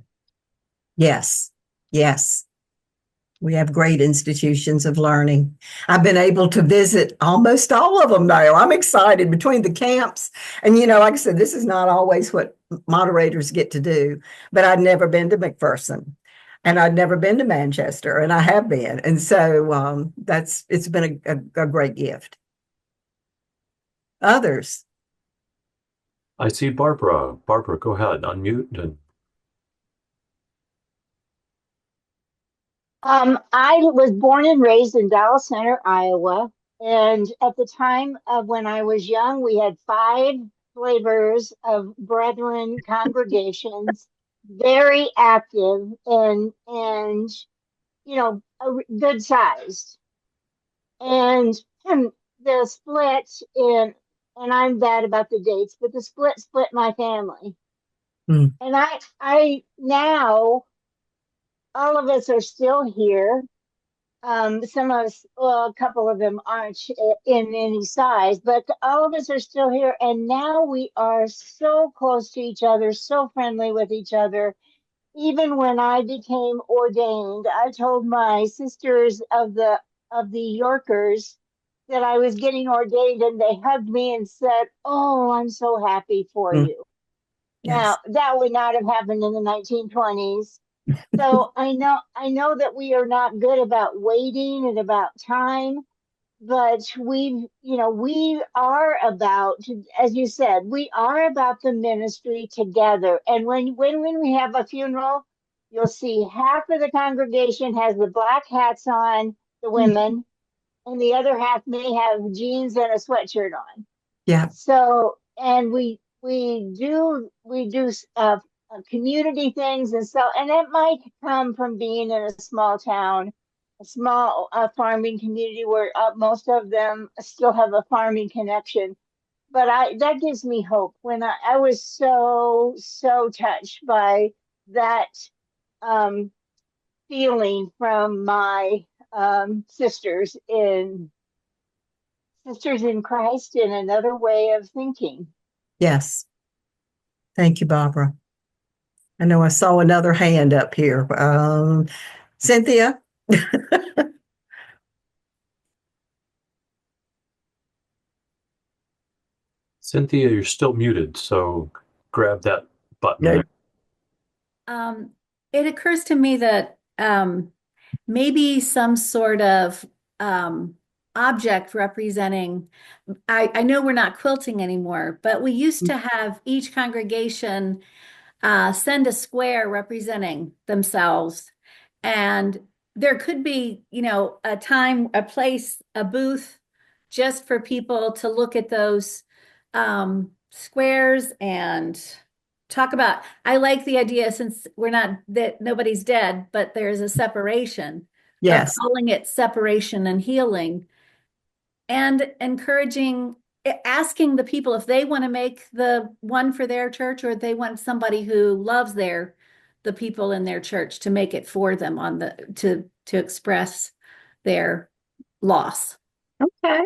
Yes. Yes. We have great institutions of learning. I've been able to visit almost all of them now. I'm excited between the camps. And, like I said, this is not always what moderators get to do, but I'd never been to McPherson and I'd never been to Manchester, and I have been. And so it's been a great gift. Others. I see Barbara. Barbara, go ahead, unmute. And I was born and raised in Dallas Center, Iowa. And at the time of when I was young, we had 5 flavors of brethren congregations, very active and good sized. And the split and I'm bad about the dates, but the split my family. And I now, all of us are still here. Some of us, a couple of them aren't in any size, but all of us are still here. And now we are so close to each other, so friendly with each other. Even when I became ordained, I told my sisters of the Yorkers that I was getting ordained, and they hugged me and said, "Oh, I'm so happy for you." Yes. Now, that would not have happened in the 1920s. So I know that we are not good about waiting and about time, but we are about, as you said, we are about the ministry together. And when we have a funeral, you'll see half of the congregation has the black hats on, the women, and the other half may have jeans and a sweatshirt on. Yeah. So, and we do community things, and it might come from being in a small town, a small farming community where most of them still have a farming connection. But that gives me hope. When I was so touched by that feeling from my sisters in Christ, in another way of thinking. Yes. Thank you, Barbara. I know I saw another hand up here. Cynthia? Cynthia, you're still muted, so grab that button No. there. It occurs to me that maybe some sort of object representing, I know we're not quilting anymore, but we used to have each congregation send a square representing themselves. And there could be, a time, a place, a booth just for people to look at those squares and talk about. I like the idea, since nobody's dead, but there's a separation. Yes. Of calling it separation and healing, and encouraging, asking the people if they want to make the one for their church, or if they want somebody who loves the people in their church to make it for them to express their loss. Okay.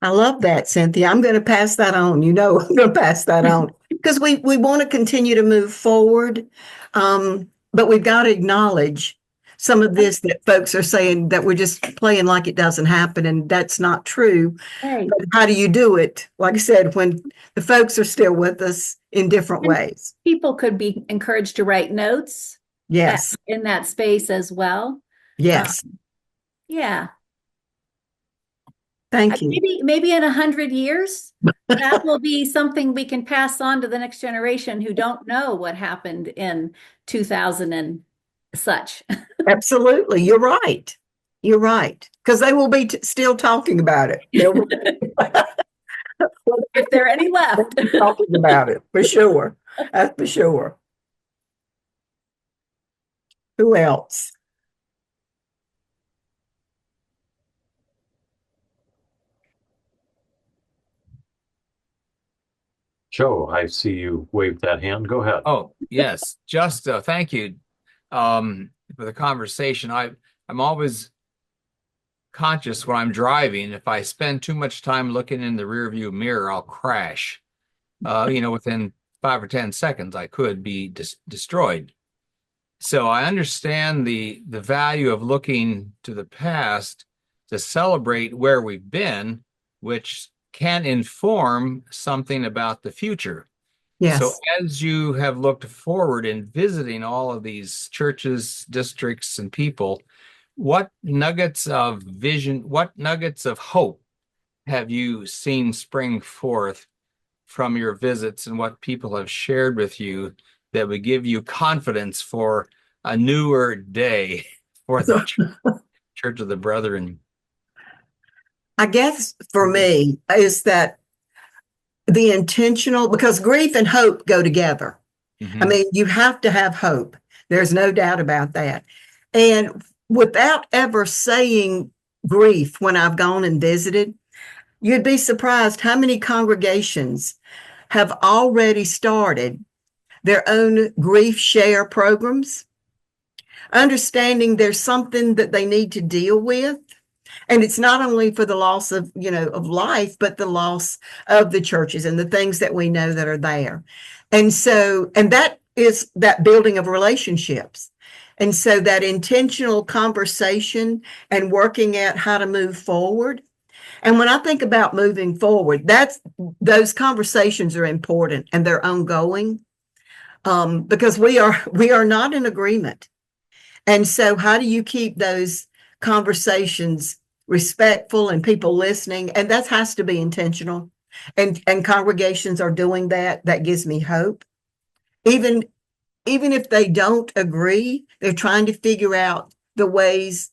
I love that, Cynthia. I'm going to pass that on. I'm going to pass that on because we want to continue to move forward. But we've got to acknowledge some of this that folks are saying that we're just playing like it doesn't happen, and that's not true. Right. But how do you do it? Like I said, when the folks are still with us in different ways. People could be encouraged to write notes. Yes. In that space as well. Yes. Yeah. Thank you. Maybe in 100 years, that will be something we can pass on to the next generation who don't know what happened in 2000 and such. Absolutely. You're right. You're right. Because they will be still talking about it. If there are any left. Talking about it, for sure. That's for sure. Who else? Joe, I see you waved that hand. Go ahead. Oh, yes. Just thank you for the conversation. I'm always conscious when I'm driving. If I spend too much time looking in the rearview mirror, I'll crash. Within 5 or 10 seconds, I could be destroyed. So I understand the value of looking to the past to celebrate where we've been, which can inform something about the future. Yes. So as you have looked forward in visiting all of these churches, districts, and people, what nuggets of vision, what nuggets of hope have you seen spring forth from your visits, and what people have shared with you that would give you confidence for a newer day for the Church of the Brethren? I guess for me is that the intentional, because grief and hope go together. Mm-hmm. I mean, you have to have hope. There's no doubt about that. And without ever saying grief when I've gone and visited, you'd be surprised how many congregations have already started their own grief share programs, understanding there's something that they need to deal with. And it's not only for the loss of life, but the loss of the churches and the things that we know that are there. And that is that building of relationships. And so that intentional conversation and working at how to move forward. And when I think about moving forward, those conversations are important and they're ongoing, because we are not in agreement. And so how do you keep those conversations respectful and people listening? And that has to be intentional. And congregations are doing that. That gives me hope. Even if they don't agree, they're trying to figure out the ways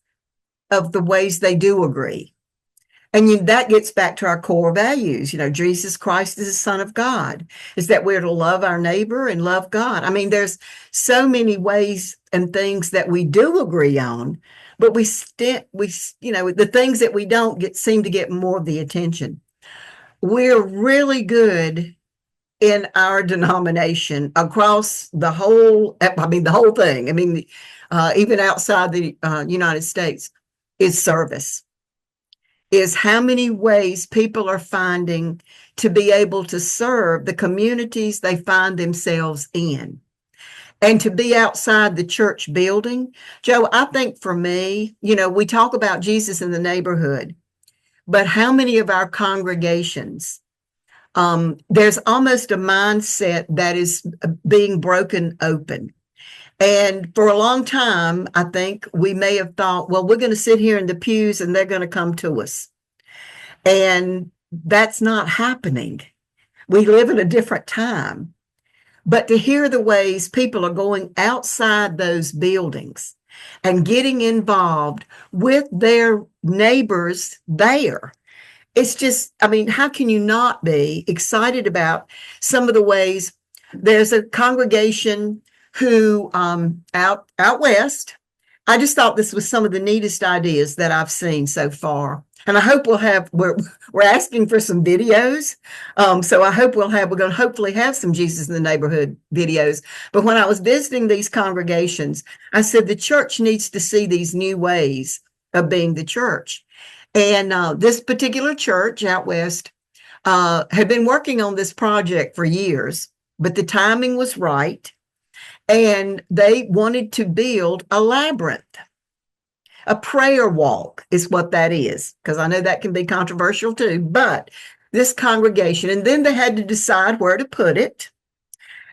they do agree. And that gets back to our core values. Jesus Christ is the Son of God, is that we're to love our neighbor and love God. I mean, there's so many ways and things that we do agree on, but the things that we don't seem to get more of the attention. We're really good in our denomination across the whole thing. I mean, even outside the United States, is service. Is how many ways people are finding to be able to serve the communities they find themselves in. And to be outside the church building. Joe, I think for me, we talk about Jesus in the neighborhood, but how many of our congregations, there's almost a mindset that is being broken open. And for a long time, I think we may have thought, well, we're going to sit here in the pews and they're going to come to us. And that's not happening. We live in a different time. But to hear the ways people are going outside those buildings and getting involved with their neighbors there, it's just, I mean, how can you not be excited about some of the ways? There's a congregation who out west, I just thought this was some of the neatest ideas that I've seen so far. And I hope we're asking for some videos. So I hope we're going to hopefully have some Jesus in the Neighborhood videos. But when I was visiting these congregations, I said the church needs to see these new ways of being the church. And this particular church out west had been working on this project for years, but the timing was right. And they wanted to build a labyrinth. A prayer walk is what that is, because I know that can be controversial too. But this congregation, and then they had to decide where to put it.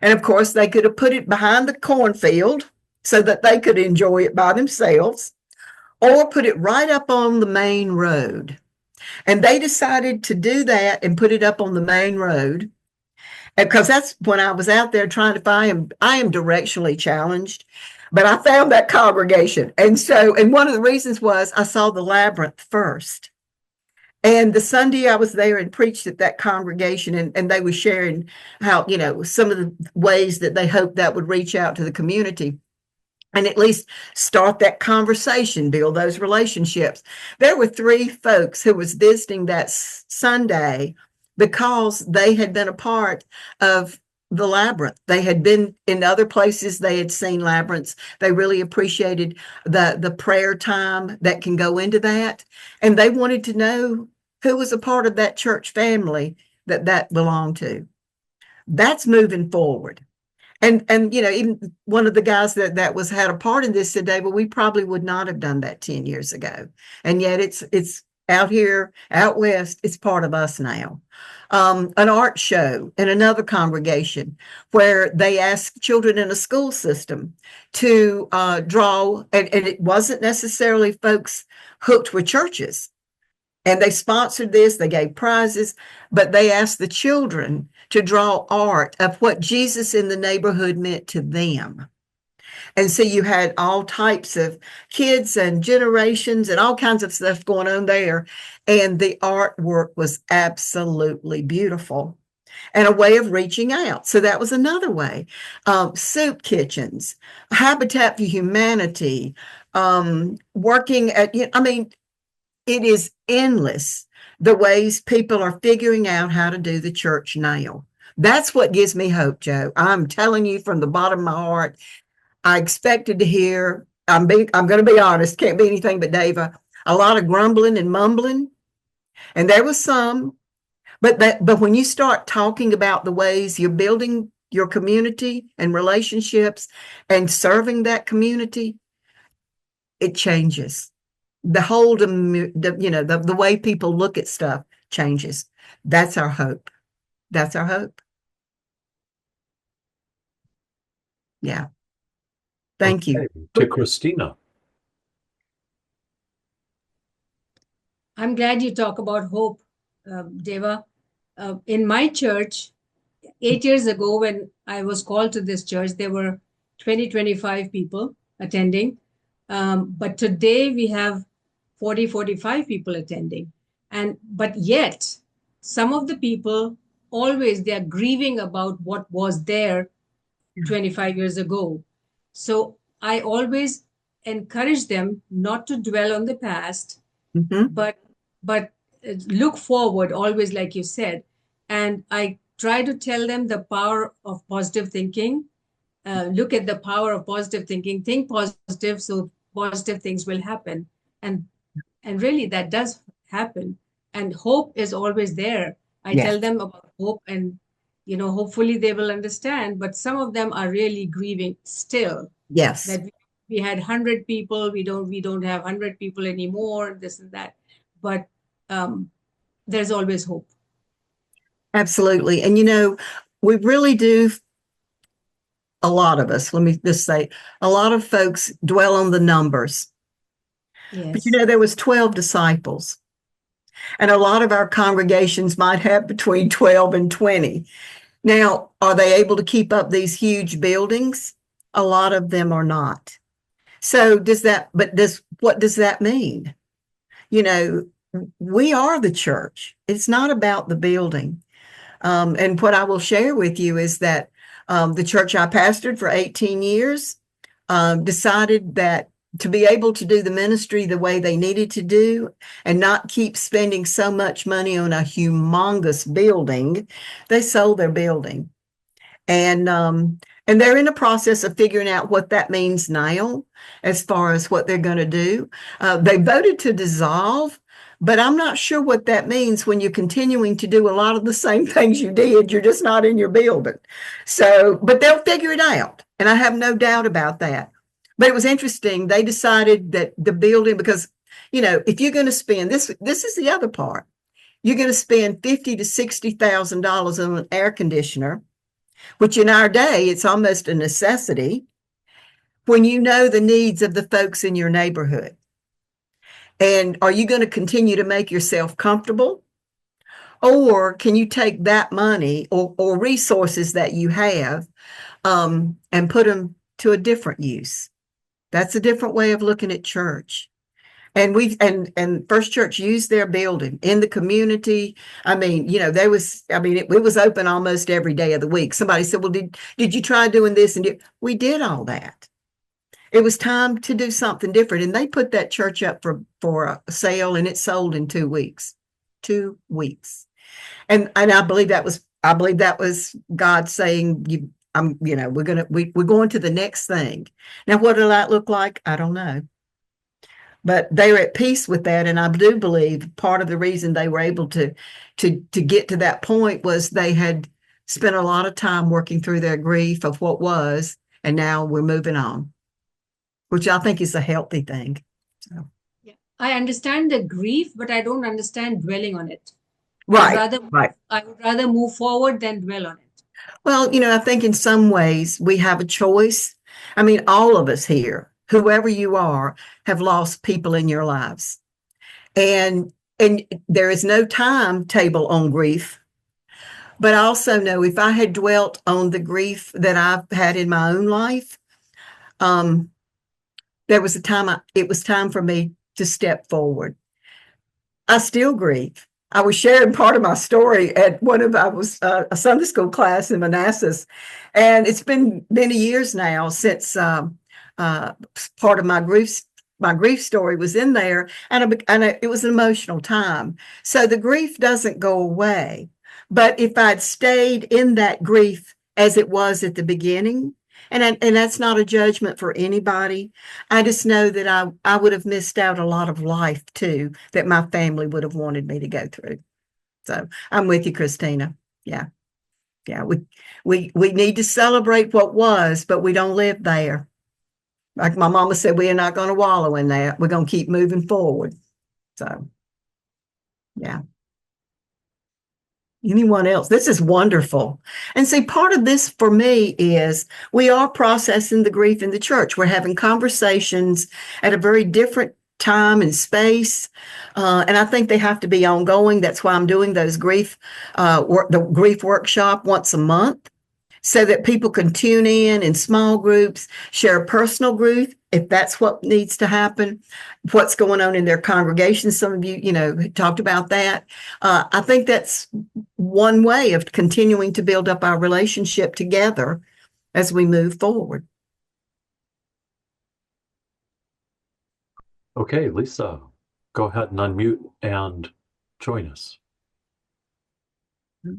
And of course, they could have put it behind the cornfield so that they could enjoy it by themselves, or put it right up on the main road. And they decided to do that and put it up on the main road. Because that's when I was out there trying to find, I am directionally challenged, but I found that congregation. And one of the reasons was I saw the labyrinth first. And the Sunday I was there and preached at that congregation, and they were sharing how, some of the ways that they hoped that would reach out to the community and at least start that conversation, build those relationships. There were 3 folks who was visiting that Sunday because they had been a part of the labyrinth. They had been in other places. They had seen labyrinths. They really appreciated the prayer time that can go into that. And they wanted to know who was a part of that church family that belonged to. That's moving forward. And even one of the guys that had a part in this today, well, we probably would not have done that 10 years ago. And yet it's out here, out west, it's part of us now. An art show in another congregation where they asked children in a school system to draw, and it wasn't necessarily folks hooked with churches. And they sponsored this, they gave prizes, but they asked the children to draw art of what Jesus in the neighborhood meant to them. And so you had all types of kids and generations and all kinds of stuff going on there. And the artwork was absolutely beautiful and a way of reaching out. So that was another way. Soup kitchens, Habitat for Humanity, working at, it is endless the ways people are figuring out how to do the church now. That's what gives me hope, Joe. I'm telling you from the bottom of my heart, I expected to hear, I'm going to be honest, can't be anything but Dava, a lot of grumbling and mumbling. And there was some, but when you start talking about the ways you're building your community and relationships and serving that community, it changes. The whole, the way people look at stuff changes. That's our hope. That's our hope. Yeah. Thank you. To Christina. I'm glad you talk about hope, Deva. In my church, 8 years ago, when I was called to this church, there were 25 people attending. But today we have 45 people attending. But yet, some of the people they are grieving about what was there 25 years ago. So I always encourage them not to dwell on the past, but look forward always, like you said. And I try to tell them the power of positive thinking. Look at the power of positive thinking. Think positive, so positive things will happen. And really, that does happen. And hope is always there. I tell them about hope, and hopefully they will understand. But some of them are really grieving still. Yes. That we had 100 people. We don't have 100 people anymore. This and that. But there's always hope. Absolutely. And we really do. A lot of us, let me just say, a lot of folks dwell on the numbers. Yes. But there was 12 disciples. And a lot of our congregations might have between 12 and 20. Now, are they able to keep up these huge buildings? A lot of them are not. So what does that mean? We are the church. It's not about the building. And what I will share with you is that the church I pastored for 18 years decided that to be able to do the ministry the way they needed to do and not keep spending so much money on a humongous building, they sold their building. And they're in the process of figuring out what that means now as far as what they're going to do. They voted to dissolve, but I'm not sure what that means when you're continuing to do a lot of the same things you did. You're just not in your building. So, but they'll figure it out. And I have no doubt about that. But it was interesting. They decided that the building, because, if you're going to spend this is the other part. You're going to spend $50,000 to $60,000 on an air conditioner, which in our day, it's almost a necessity when you know the needs of the folks in your neighborhood. And are you going to continue to make yourself comfortable? Or can you take that money or resources that you have and put them to a different use? That's a different way of looking at church. And First Church used their building in the community. I mean, it was open almost every day of the week. Somebody said, well, did you try doing this? And we did all that. It was time to do something different. And they put that church up for a sale, and it sold in 2 weeks. 2 weeks. And I believe that was God saying, we're going to the next thing. Now, what will that look like? I don't know. But they were at peace with that. And I do believe part of the reason they were able to get to that point was they had spent a lot of time working through their grief of what was, and now we're moving on, which I think is a healthy thing. So. Yeah. I understand the grief, but I don't understand dwelling on it. Right. I would rather move forward than dwell on it. Well, I think in some ways we have a choice. I mean, all of us here, whoever you are, have lost people in your lives. And there is no timetable on grief. But I also know if I had dwelt on the grief that I've had in my own life, there was it was time for me to step forward. I still grieve. I was sharing part of my story at a Sunday school class in Manassas, and it's been many years now since part of my grief story was in there, and it was an emotional time. So the grief doesn't go away, but if I'd stayed in that grief as it was at the beginning, and that's not a judgment for anybody. I just know that I would have missed out a lot of life too, that my family would have wanted me to go through. So I'm with you, Christina. Yeah. Yeah. We need to celebrate what was, but we don't live there. Like my mama said, we are not going to wallow in that. We're going to keep moving forward. So, yeah. Anyone else? This is wonderful. And see, part of this for me is we are processing the grief in the church. We're having conversations at a very different time and space. And I think they have to be ongoing. That's why I'm doing those the grief workshop once a month, so that people can tune in small groups, share personal grief, if that's what needs to happen, what's going on in their congregation. Some of you, talked about that. I think that's one way of continuing to build up our relationship together as we move forward. Okay, Lisa, go ahead and unmute and join us.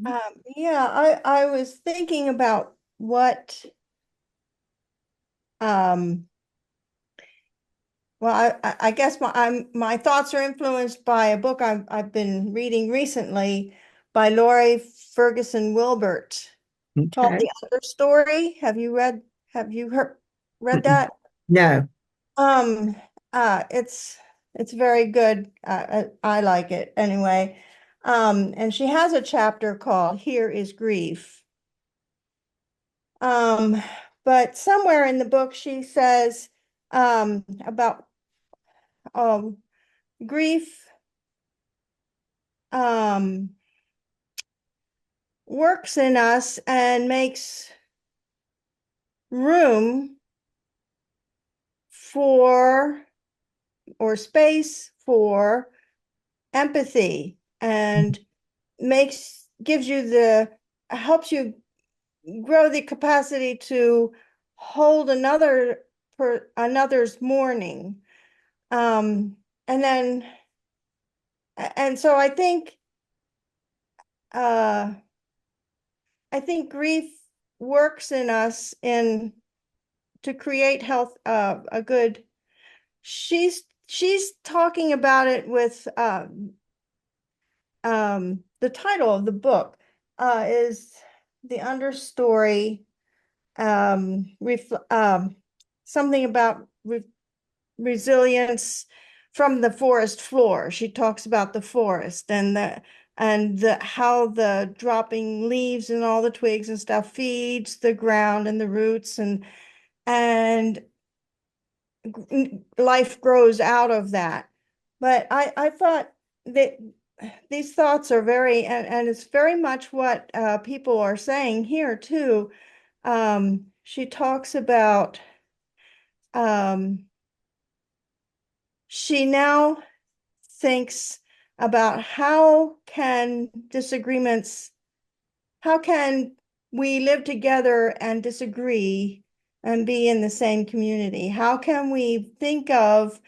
I was thinking about what, well, I guess my thoughts are influenced by a book I've been reading recently by Laurie Ferguson Wilbert, called The Understory. Have you read that? No. It's very good. I like it anyway. And she has a chapter called Here is Grief. But somewhere in the book she says about grief works in us and makes room for or space for empathy, and helps you grow the capacity to hold another's mourning. And so I think grief works in us to create health, a good. She's talking about it with the title of the book is The Understory, something about resilience from the forest floor. She talks about the forest and how the dropping leaves and all the twigs and stuff feeds the ground and the roots, and life grows out of that. But I thought that these thoughts are very, and it's very much what people are saying here too. She talks about, she now thinks about how can we live together and disagree and be in the same community? How can we think of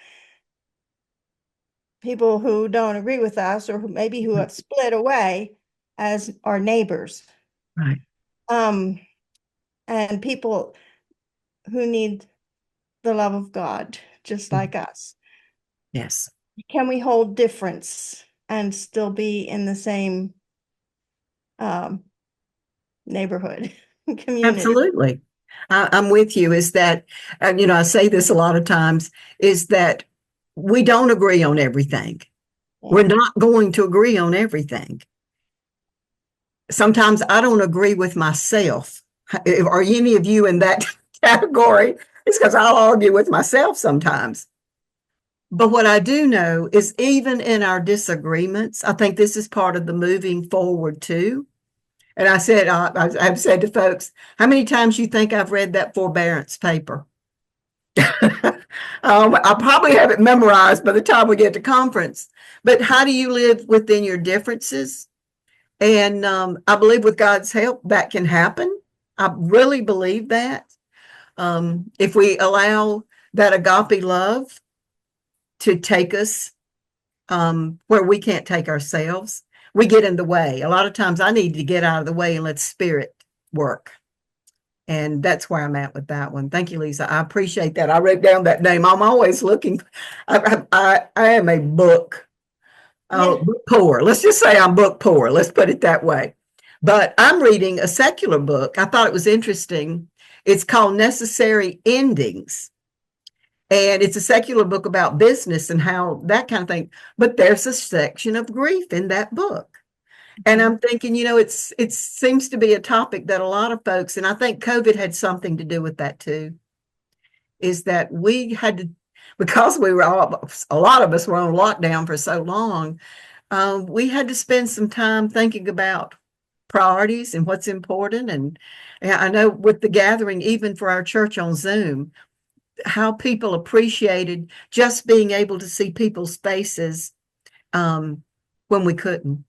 people who don't agree with us or who have split away as our neighbors? Right. And people who need the love of God, just like us. Yes. Can we hold difference and still be in the same neighborhood, community? Absolutely. I'm with you. Is that, I say this a lot of times, is that we don't agree on everything. We're not going to agree on everything. Sometimes I don't agree with myself. Are any of you in that category? It's because I'll argue with myself sometimes. But what I do know is even in our disagreements, I think this is part of the moving forward too. And I said, I've said to folks, how many times you think I've read that forbearance paper? I probably have it memorized by the time we get to conference. But how do you live within your differences? And I believe with God's help, that can happen. I really believe that. If we allow that agape love to take us where we can't take ourselves, we get in the way. A lot of times I need to get out of the way and let Spirit work. And that's where I'm at with that one. Thank you, Lisa. I appreciate that. I wrote down that name. I'm always looking. I am a book poor. Let's just say I'm book poor. Let's put it that way. But I'm reading a secular book. I thought it was interesting. It's called Necessary Endings. And it's a secular book about business and how that kind of thing. But there's a section of grief in that book. And I'm thinking, it seems to be a topic that a lot of folks, and I think COVID had something to do with that too, is that we had to, because a lot of us were on lockdown for so long, we had to spend some time thinking about priorities and what's important. And I know with the gathering, even for our church on Zoom, how people appreciated just being able to see people's faces when we couldn't.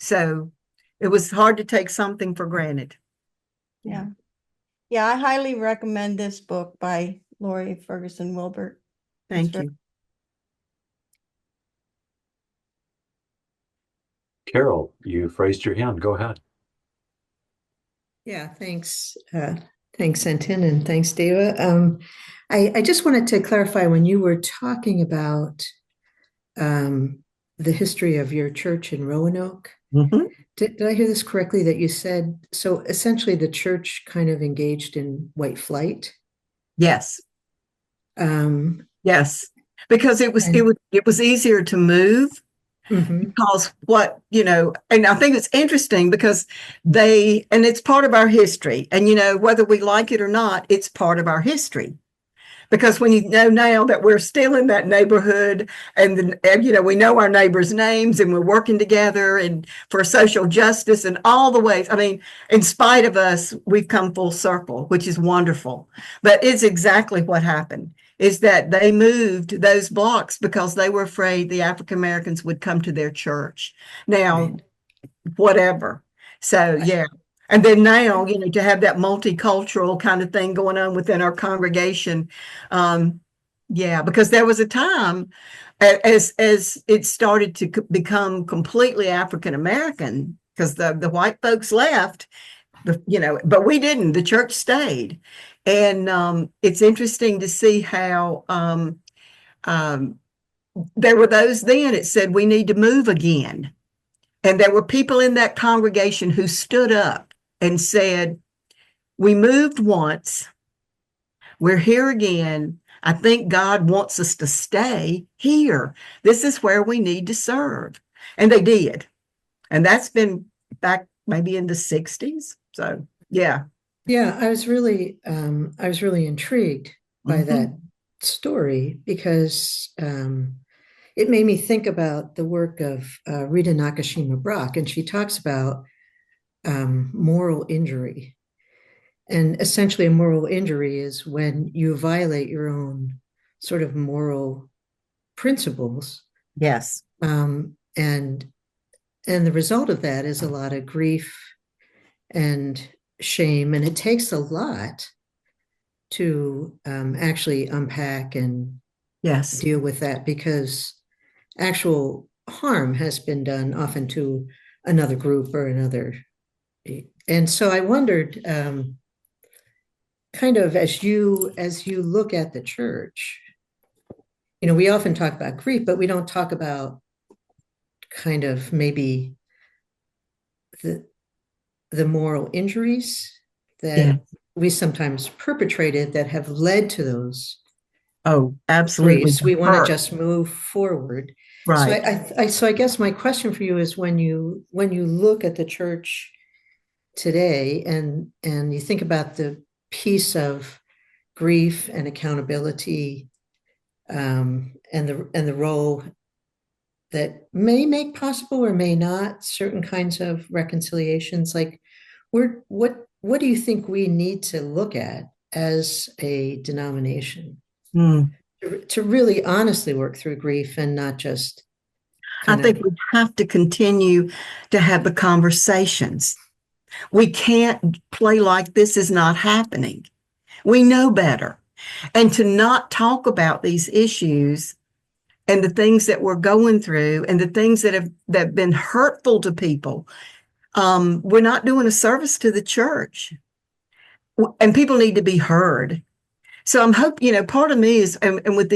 So it was hard to take something for granted. Yeah. Yeah, I highly recommend this book by Lori Ferguson Wilbert. Thank you. Carol, you've raised your hand. Go ahead. Yeah, thanks. Thanks, Anton, and thanks, Dava. I just wanted to clarify when you were talking about the history of your church in Roanoke. Mm-hmm. Did I hear this correctly that you said, so essentially the church kind of engaged in white flight? Yes. Yes, because it was easier to move. Mm-hmm. Because and I think it's interesting because and it's part of our history. And, whether we like it or not, it's part of our history. Because when you know now that we're still in that neighborhood and we know our neighbors' names and we're working together and for social justice and all the ways, I mean, in spite of us, we've come full circle, which is wonderful. But it's exactly what happened, is that they moved those blocks because they were afraid the African Americans would come to their church. Now, whatever. So, yeah. And then now, to have that multicultural kind of thing going on within our congregation. Because there was a time as it started to become completely African American, because the white folks left, but we didn't. The church stayed. And it's interesting to see how there were those then, it said we need to move again. And there were people in that congregation who stood up and said, we moved once, we're here again. I think God wants us to stay here. This is where we need to serve. And they did. And that's been back maybe in the 60s. So, yeah. Yeah, I was really intrigued by that story because, it made me think about the work of Rita Nakashima Brock, and she talks about moral injury. And essentially, a moral injury is when you violate your own sort of moral principles. Yes. And the result of that is a lot of grief and shame. And it takes a lot to actually unpack and Yes. deal with that, because actual harm has been done often to another group or another. And so I wondered, kind of as you look at the church, we often talk about grief, but we don't talk about kind of maybe the moral injuries that we sometimes perpetrated that have led to those. Oh, absolutely. Griefs. We want to just move forward. Right. So I guess my question for you is, when you look at the church today and you think about the piece of grief and accountability, and the role that may make possible or may not certain kinds of reconciliations, like what do you think we need to look at as a denomination to really honestly work through grief and not just I think we have to continue to have the conversations. We can't play like this is not happening. We know better. And to not talk about these issues and the things that we're going through and the things that have been hurtful to people, we're not doing a service to the church. And people need to be heard. So I'm hoping, part of me is, and with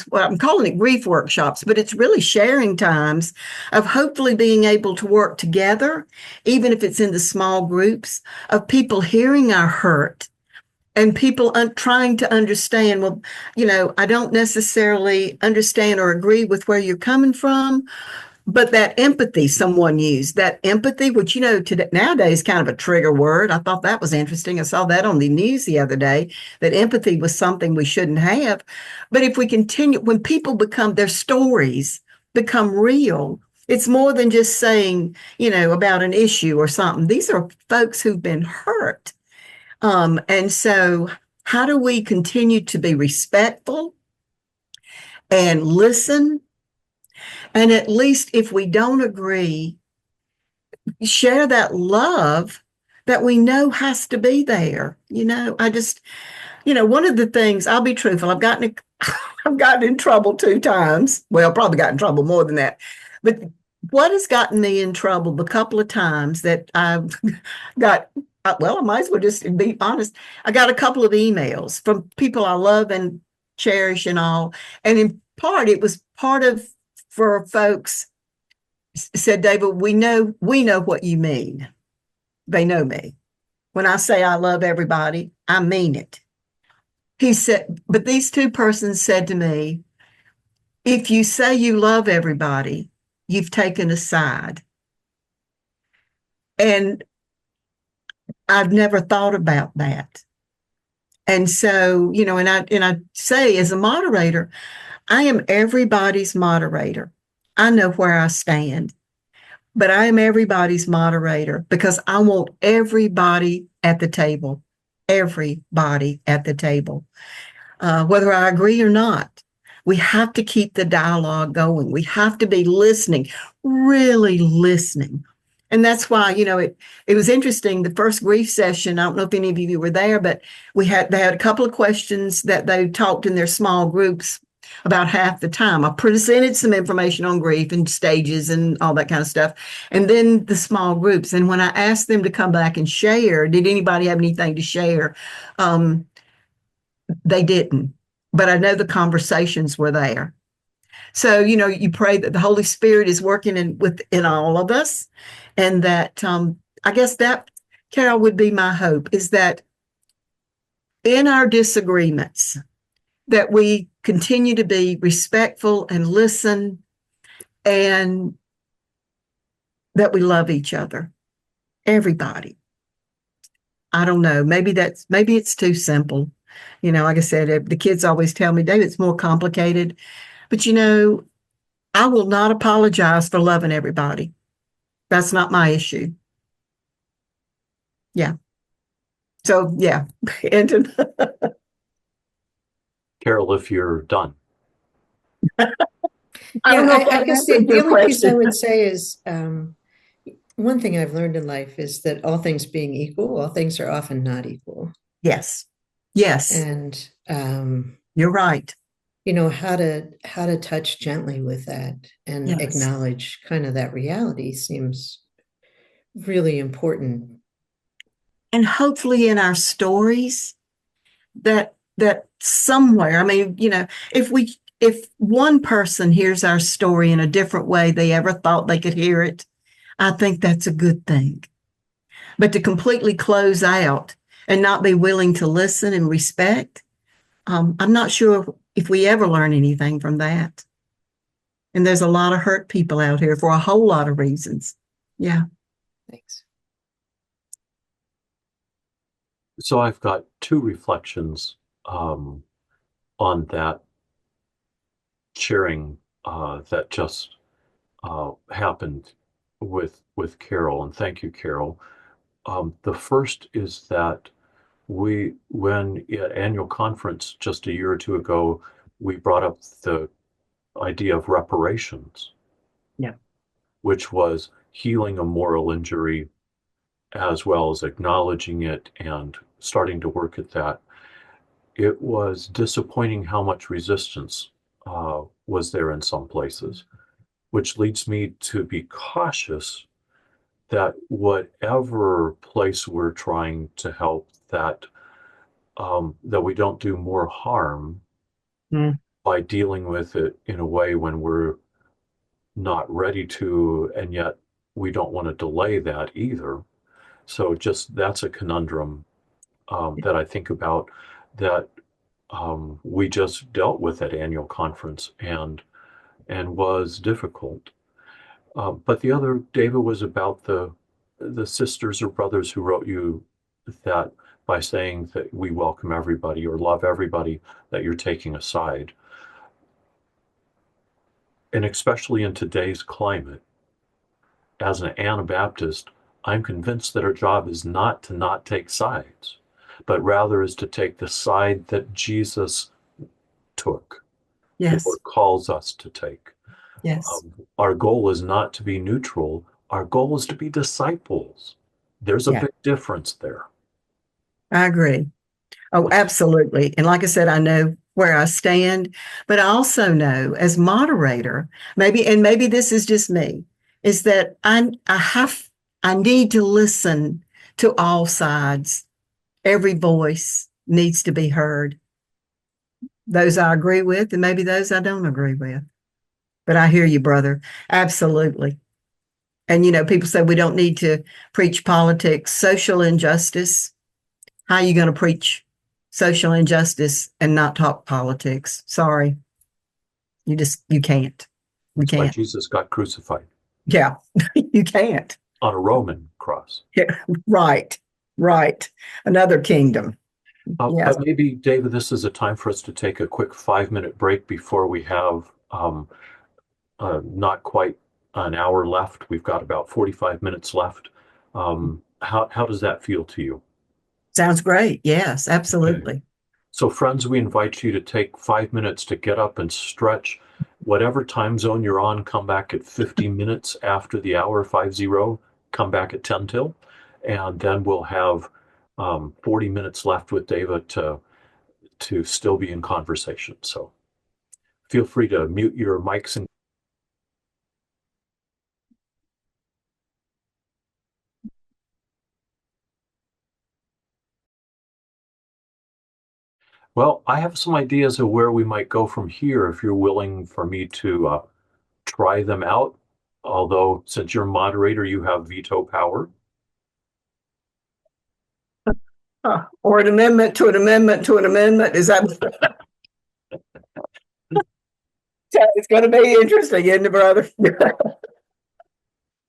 what I'm calling it grief workshops, but it's really sharing times of hopefully being able to work together, even if it's in the small groups, of people hearing our hurt and people trying to understand, well, I don't necessarily understand or agree with where you're coming from, but that empathy someone used, that empathy, which, today, nowadays kind of a trigger word. I thought that was interesting. I saw that on the news the other day, that empathy was something we shouldn't have. But if we continue, when people their stories become real, it's more than just saying, about an issue or something. These are folks who've been hurt. And so how do we continue to be respectful and listen? And at least if we don't agree, share that love that we know has to be there. One of the things, I'll be truthful, I've gotten in trouble 2 times. Well, probably got in trouble more than that. But what has gotten me in trouble a couple of times that I've got, well, I might as well just be honest. I got a couple of emails from people I love and cherish and all. And in part, it was for folks said, David, we know what you mean. They know me. When I say I love everybody, I mean it. He said, but these 2 persons said to me, if you say you love everybody, you've taken a side. And I've never thought about that. And so, and I say, as a moderator, I am everybody's moderator. I know where I stand, but I am everybody's moderator because I want everybody at the table, whether I agree or not. We have to keep the dialogue going. We have to be listening, really listening. And that's why, it was interesting. The first grief session, I don't know if any of you were there, but they had a couple of questions that they talked in their small groups about half the time. I presented some information on grief and stages and all that kind of stuff. And then the small groups. And when I asked them to come back and share, did anybody have anything to share? They didn't. But I know the conversations were there. So, you pray that the Holy Spirit is working in all of us. And that, I guess that, Carol, would be my hope, is that in our disagreements, that we continue to be respectful and listen, and that we love each other, everybody. I don't know. Maybe it's too simple. Like I said, the kids always tell me, David, it's more complicated. But, I will not apologize for loving everybody. That's not my issue. Yeah. So yeah, and Carol, if you're done. I don't know if I that guess answered the your only piece I question. would say is one thing I've learned in life is that all things being equal, all things are often not equal. Yes. Yes. And You're right. how to touch gently with that and Yes. acknowledge kind of that reality seems really important. And hopefully in our stories that somewhere, I mean, if one person hears our story in a different way they ever thought they could hear it, I think that's a good thing. But to completely close out and not be willing to listen and respect, I'm not sure if we ever learn anything from that. And there's a lot of hurt people out here for a whole lot of reasons. Yeah. Thanks. So I've got two reflections on that sharing that just happened with Carol, and thank you, Carol. The first is that when at annual conference just a year or two ago, we brought up the idea of reparations. Yeah. Which was healing a moral injury as well as acknowledging it and starting to work at that. It was disappointing how much resistance was there in some places, which leads me to be cautious that whatever place we're trying to help, that we don't do more harm by dealing with it in a way when we're not ready to, and yet we don't want to delay that either. So just that's a conundrum that I think about, that we just dealt with at annual conference and was difficult. But the other, David, was about the sisters or brothers who wrote you that by saying that we welcome everybody or love everybody, that you're taking a side. And especially in today's climate, as an Anabaptist, I'm convinced that our job is not to not take sides, but rather is to take the side that Jesus took, Yes. or calls us to take. Yes. Our goal is not to be neutral. Our goal is to be disciples. There's a big difference there. I agree. Oh, absolutely. And like I said, I know where I stand, but I also know as moderator, maybe this is just me, is that I need to listen to all sides. Every voice needs to be heard. Those I agree with, and maybe those I don't agree with. But I hear you, brother. Absolutely. And, people say we don't need to preach politics, social injustice. How are you going to preach social injustice and not talk politics? Sorry. You can't. That's why Jesus got crucified. Yeah, you can't. On a Roman cross. Yeah, right. Another kingdom. But maybe, David, this is a time for us to take a quick 5-minute break before we have not quite an hour left. We've got about 45 minutes left. How does that feel to you? Sounds great. Yes, absolutely. Okay. So friends, we invite you to take 5 minutes to get up and stretch. Whatever time zone you're on, come back at 50 minutes after the hour, 50, come back at 10 till. And then we'll have 40 minutes left with David to still be in conversation. So feel free to mute your mics and well, I have some ideas of where we might go from here if you're willing for me to try them out. Although, since you're moderator, you have veto power. Or an amendment to an amendment to an amendment. Is that? It's going to be interesting, isn't it, brother?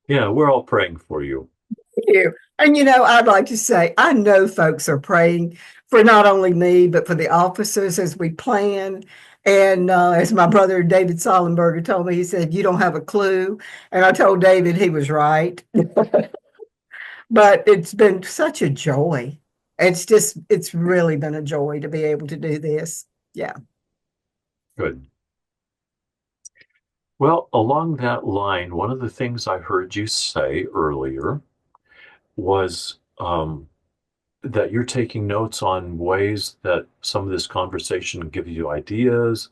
Yeah, we're all praying for you. Thank you. And I'd like to say, I know folks are praying for not only me, but for the officers as we plan. And as my brother David Sollenberger told me, he said, "You don't have a clue." And I told David he was right. But it's been such a joy. It's really been a joy to be able to do this. Yeah. Good. Well, along that line, one of the things I heard you say earlier was that you're taking notes on ways that some of this conversation gives you ideas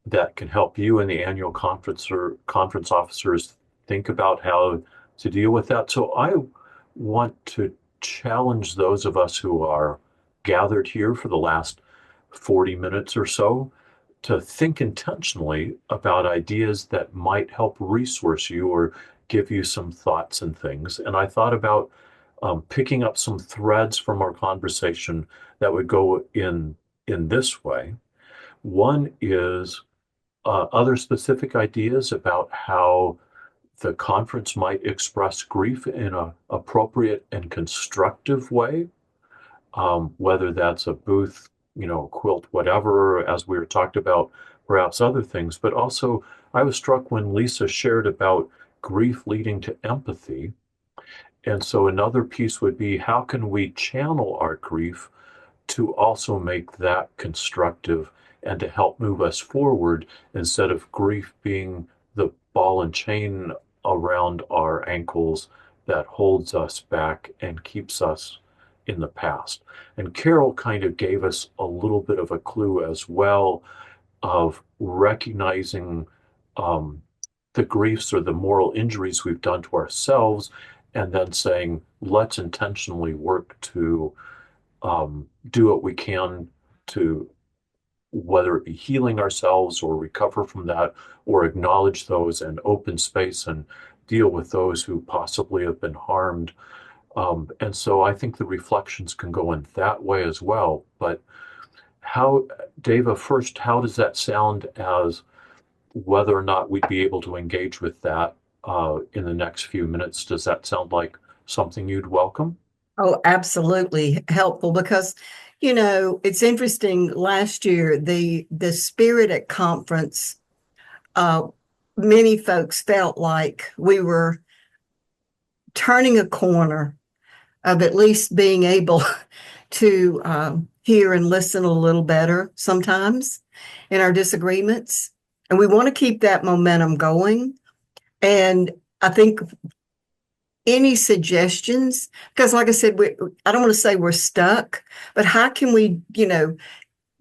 that can help you and the annual conference or conference officers think about how to deal with that. So I want to challenge those of us who are gathered here for the last 40 minutes or so to think intentionally about ideas that might help resource you or give you some thoughts and things. And I thought about picking up some threads from our conversation that would go in this way. One is other specific ideas about how the conference might express grief in an appropriate and constructive way, whether that's a booth, quilt, whatever, as we were talked about, perhaps other things. But also, I was struck when Lisa shared about grief leading to empathy. And so another piece would be, how can we channel our grief to also make that constructive and to help move us forward instead of grief being the ball and chain around our ankles that holds us back and keeps us in the past. And Carol kind of gave us a little bit of a clue as well of recognizing the griefs or the moral injuries we've done to ourselves, and then saying, let's intentionally work to do what we can to, whether it be healing ourselves or recover from that, or acknowledge those and open space and deal with those who possibly have been harmed. And so I think the reflections can go in that way as well. But how, Dava, first, how does that sound as whether or not we'd be able to engage with that in the next few minutes? Does that sound like something you'd welcome? Oh, absolutely helpful because, it's interesting. Last year, the spirit at conference, many folks felt like we were turning a corner of at least being able to hear and listen a little better sometimes in our disagreements. And we want to keep that momentum going. And I think any suggestions, because like I said, I don't want to say we're stuck, but how can we,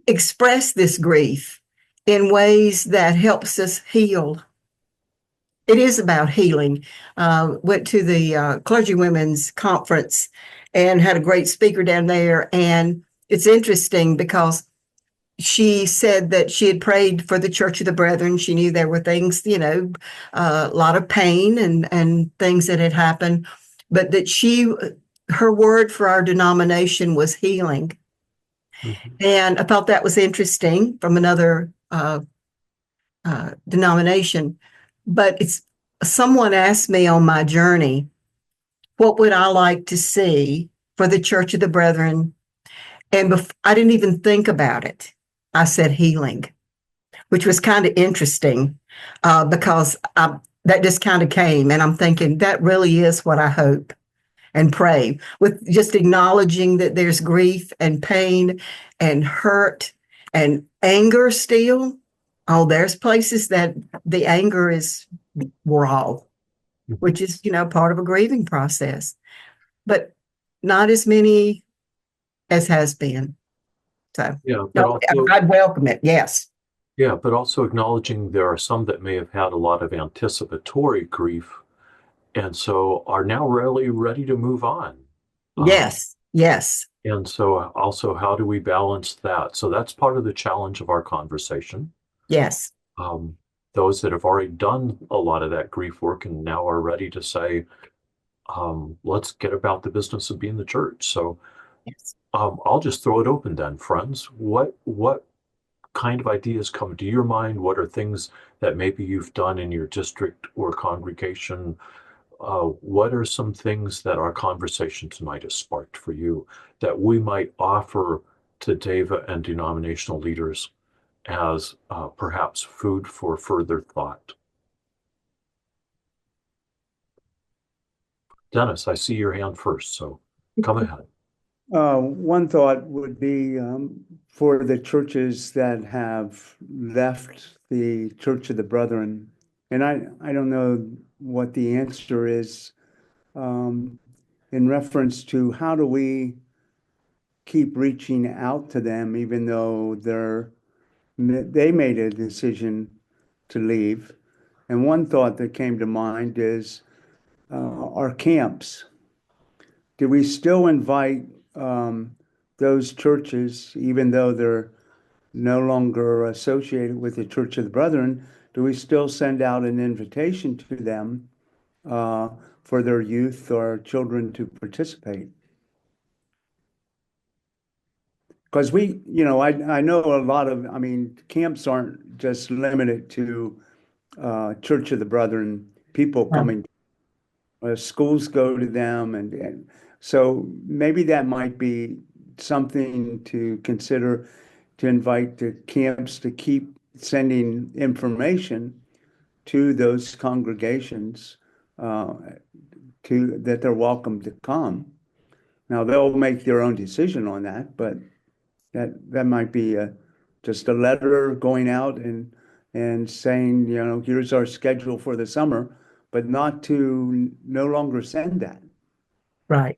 express this grief in ways that helps us heal? It is about healing. Went to the clergy women's conference and had a great speaker down there. And it's interesting because she said that she had prayed for the Church of the Brethren. She knew there were things, a lot of pain and things that had happened, but that her word for our denomination was healing. Mm-hmm. And I thought that was interesting from another denomination. But someone asked me on my journey, what would I like to see for the Church of the Brethren? And I didn't even think about it. I said healing, which was kind of interesting because that just kind of came. And I'm thinking that really is what I hope and pray, with just acknowledging that there's grief and pain and hurt and anger still. Oh, there's places that the anger is raw, which is, part of a grieving process, but not as many as has been. So yeah, but also, I'd welcome it. Yes. Yeah, but also acknowledging there are some that may have had a lot of anticipatory grief and so are now really ready to move on. Yes. Yes. And so also, how do we balance that? So that's part of the challenge of our conversation. Yes. Those that have already done a lot of that grief work and now are ready to say, let's get about the business of being the church. So yes. I'll just throw it open then, friends. What kind of ideas come to your mind? What are things that maybe you've done in your district or congregation? What are some things that our conversation tonight has sparked for you that we might offer to Dava and denominational leaders as perhaps food for further thought. Dennis, I see your hand first, so come ahead. One thought would be for the churches that have left the Church of the Brethren, and I don't know what the answer is in reference to how do we keep reaching out to them even though they made a decision to leave. And one thought that came to mind is our camps. Do we still invite those churches, even though they're no longer associated with the Church of the Brethren, do we still send out an invitation to them for their youth or children to participate? Because I know a lot of, camps aren't just limited to Church of the Brethren people coming. Schools go to them, and so maybe that might be something to consider, to invite the camps to keep sending information to those congregations that they're welcome to come. Now they'll make their own decision on that, but that might be just a letter going out and saying, here's our schedule for the summer, but not to no longer send that. Right.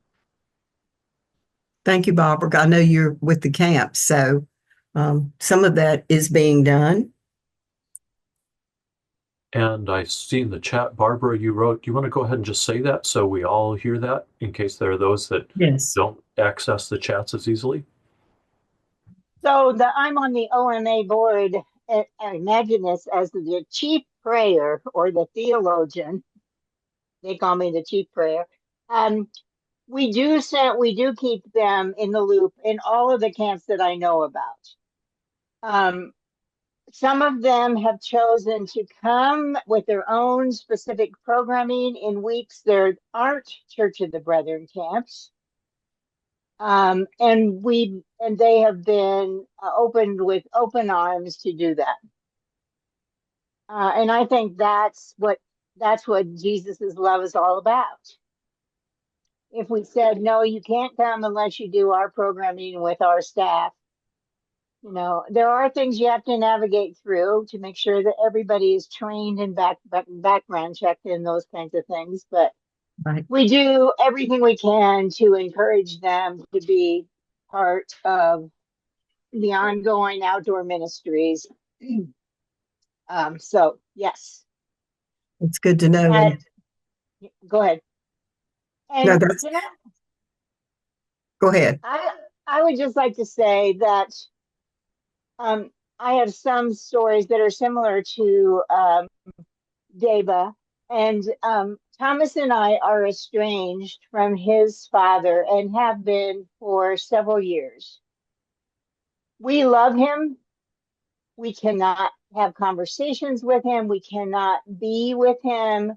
Thank you, Barbara. I know you're with the camp, so some of that is being done. And I see in the chat, Barbara, you wrote, do you want to go ahead and just say that so we all hear that in case there are those that don't access the chats as easily? So I'm on the OMA board. I imagine this as the chief prayer or the theologian. They call me the chief prayer. We do keep them in the loop in all of the camps that I know about. Some of them have chosen to come with their own specific programming in weeks there aren't Church of the Brethren camps. And they have been opened with open arms to do that. And I think that's what Jesus's love is all about. If we said, no, you can't come unless you do our programming with our staff, there are things you have to navigate through to make sure that everybody is trained and background checked and those kinds of things. But we do everything we can to encourage them to be part of the ongoing outdoor ministries. So yes, it's good to know. Go ahead. And no, go ahead. I would just like to say that I have some stories that are similar to Dava, and Thomas and I are estranged from his father and have been for several years. We love him. We cannot have conversations with him. We cannot be with him.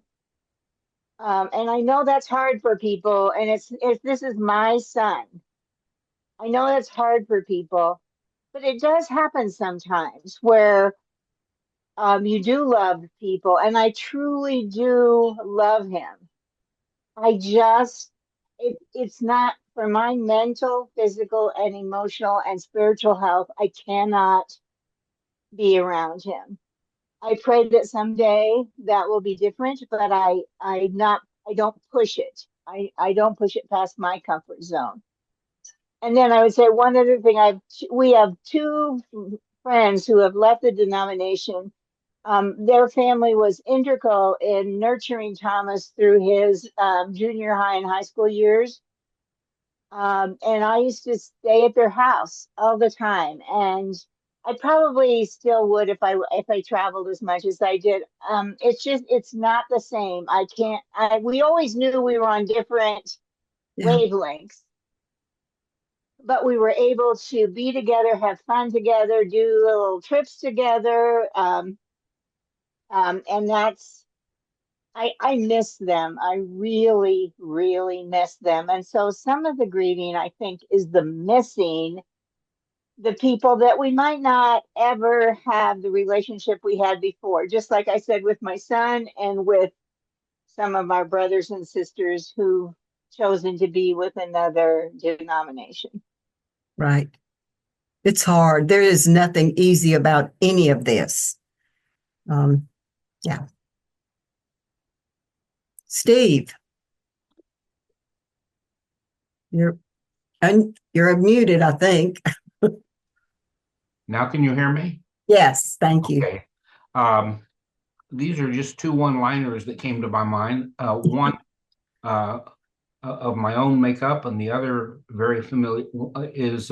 And I know that's hard for people. And this is my son. I know that's hard for people, but it does happen sometimes where you do love people, and I truly do love him. It's not for my mental, physical, and emotional and spiritual health. I cannot be around him. I pray that someday that will be different, but I don't push it. I don't push it past my comfort zone. And then I would say one other thing, we have two friends who have left the denomination. Their family was integral in nurturing Thomas through his junior high and high school years. And I used to stay at their house all the time. And I probably still would if I traveled as much as I did. It's not the same. We always knew we were on different wavelengths, but we were able to be together, have fun together, do little trips together. And I miss them. I really, really miss them. And so some of the grieving, I think, is the missing the people that we might not ever have the relationship we had before. Just like I said with my son and with some of our brothers and sisters who've chosen to be with another denomination. Right. It's hard. There is nothing easy about any of this. Yeah. Steve, you're muted, I think. Now can you hear me? Yes, thank you. Okay. These are just two one-liners that came to my mind. One of my own makeup, and the other very familiar is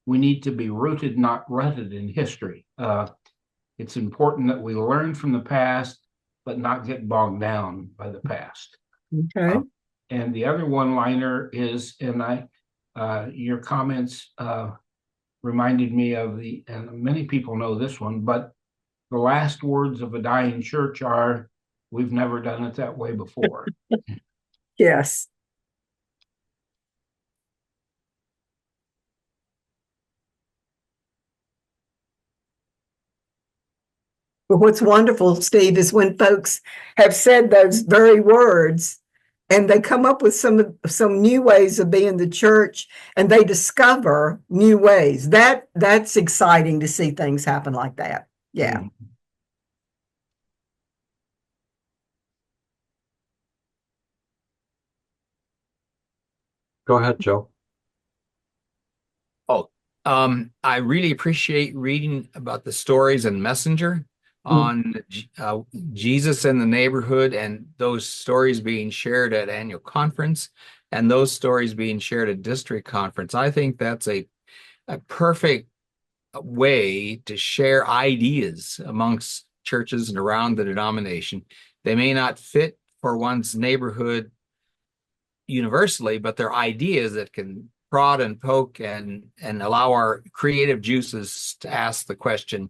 we need to be rooted, not rutted in history. It's important that we learn from the past, but not get bogged down by the past. Okay. And the other one-liner is, and your comments reminded me of and many people know this one, but the last words of a dying church are, "We've never done it that way before." Yes. But what's wonderful, Steve, is when folks have said those very words and they come up with some new ways of being the church, and they discover new ways. That's exciting to see things happen like that. Yeah. Mm-hmm. Go ahead, Joe. Oh, I really appreciate reading about the stories in Messenger on Jesus in the neighborhood, and those stories being shared at annual conference, and those stories being shared at district conference. I think that's a perfect way to share ideas amongst churches and around the denomination. They may not fit for one's neighborhood universally, but they're ideas that can prod and poke and allow our creative juices to ask the question,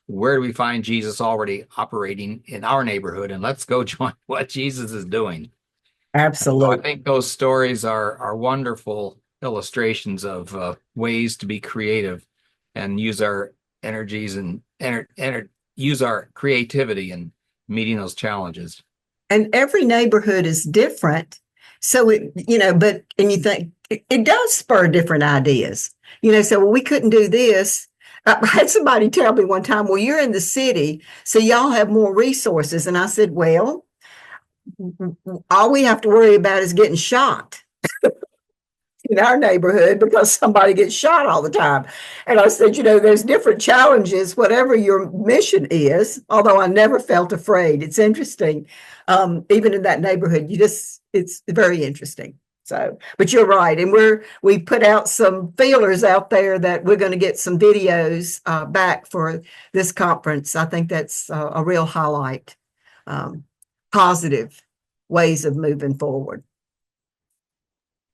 where do we find Jesus already operating in our neighborhood? And let's go join what Jesus is doing. Absolutely. So I think those stories are wonderful illustrations of ways to be creative and use our energies and use our creativity in meeting those challenges. And every neighborhood is different. So and you think it does spur different ideas. So well, we couldn't do this. I had somebody tell me one time, well, you're in the city, so y'all have more resources. And I said, well, all we have to worry about is getting shot in our neighborhood because somebody gets shot all the time. And I said, there's different challenges, whatever your mission is, although I never felt afraid. It's interesting. Even in that neighborhood, it's very interesting. So, but you're right. And we put out some feelers out there that we're going to get some videos back for this conference. I think that's a real highlight. Positive ways of moving forward.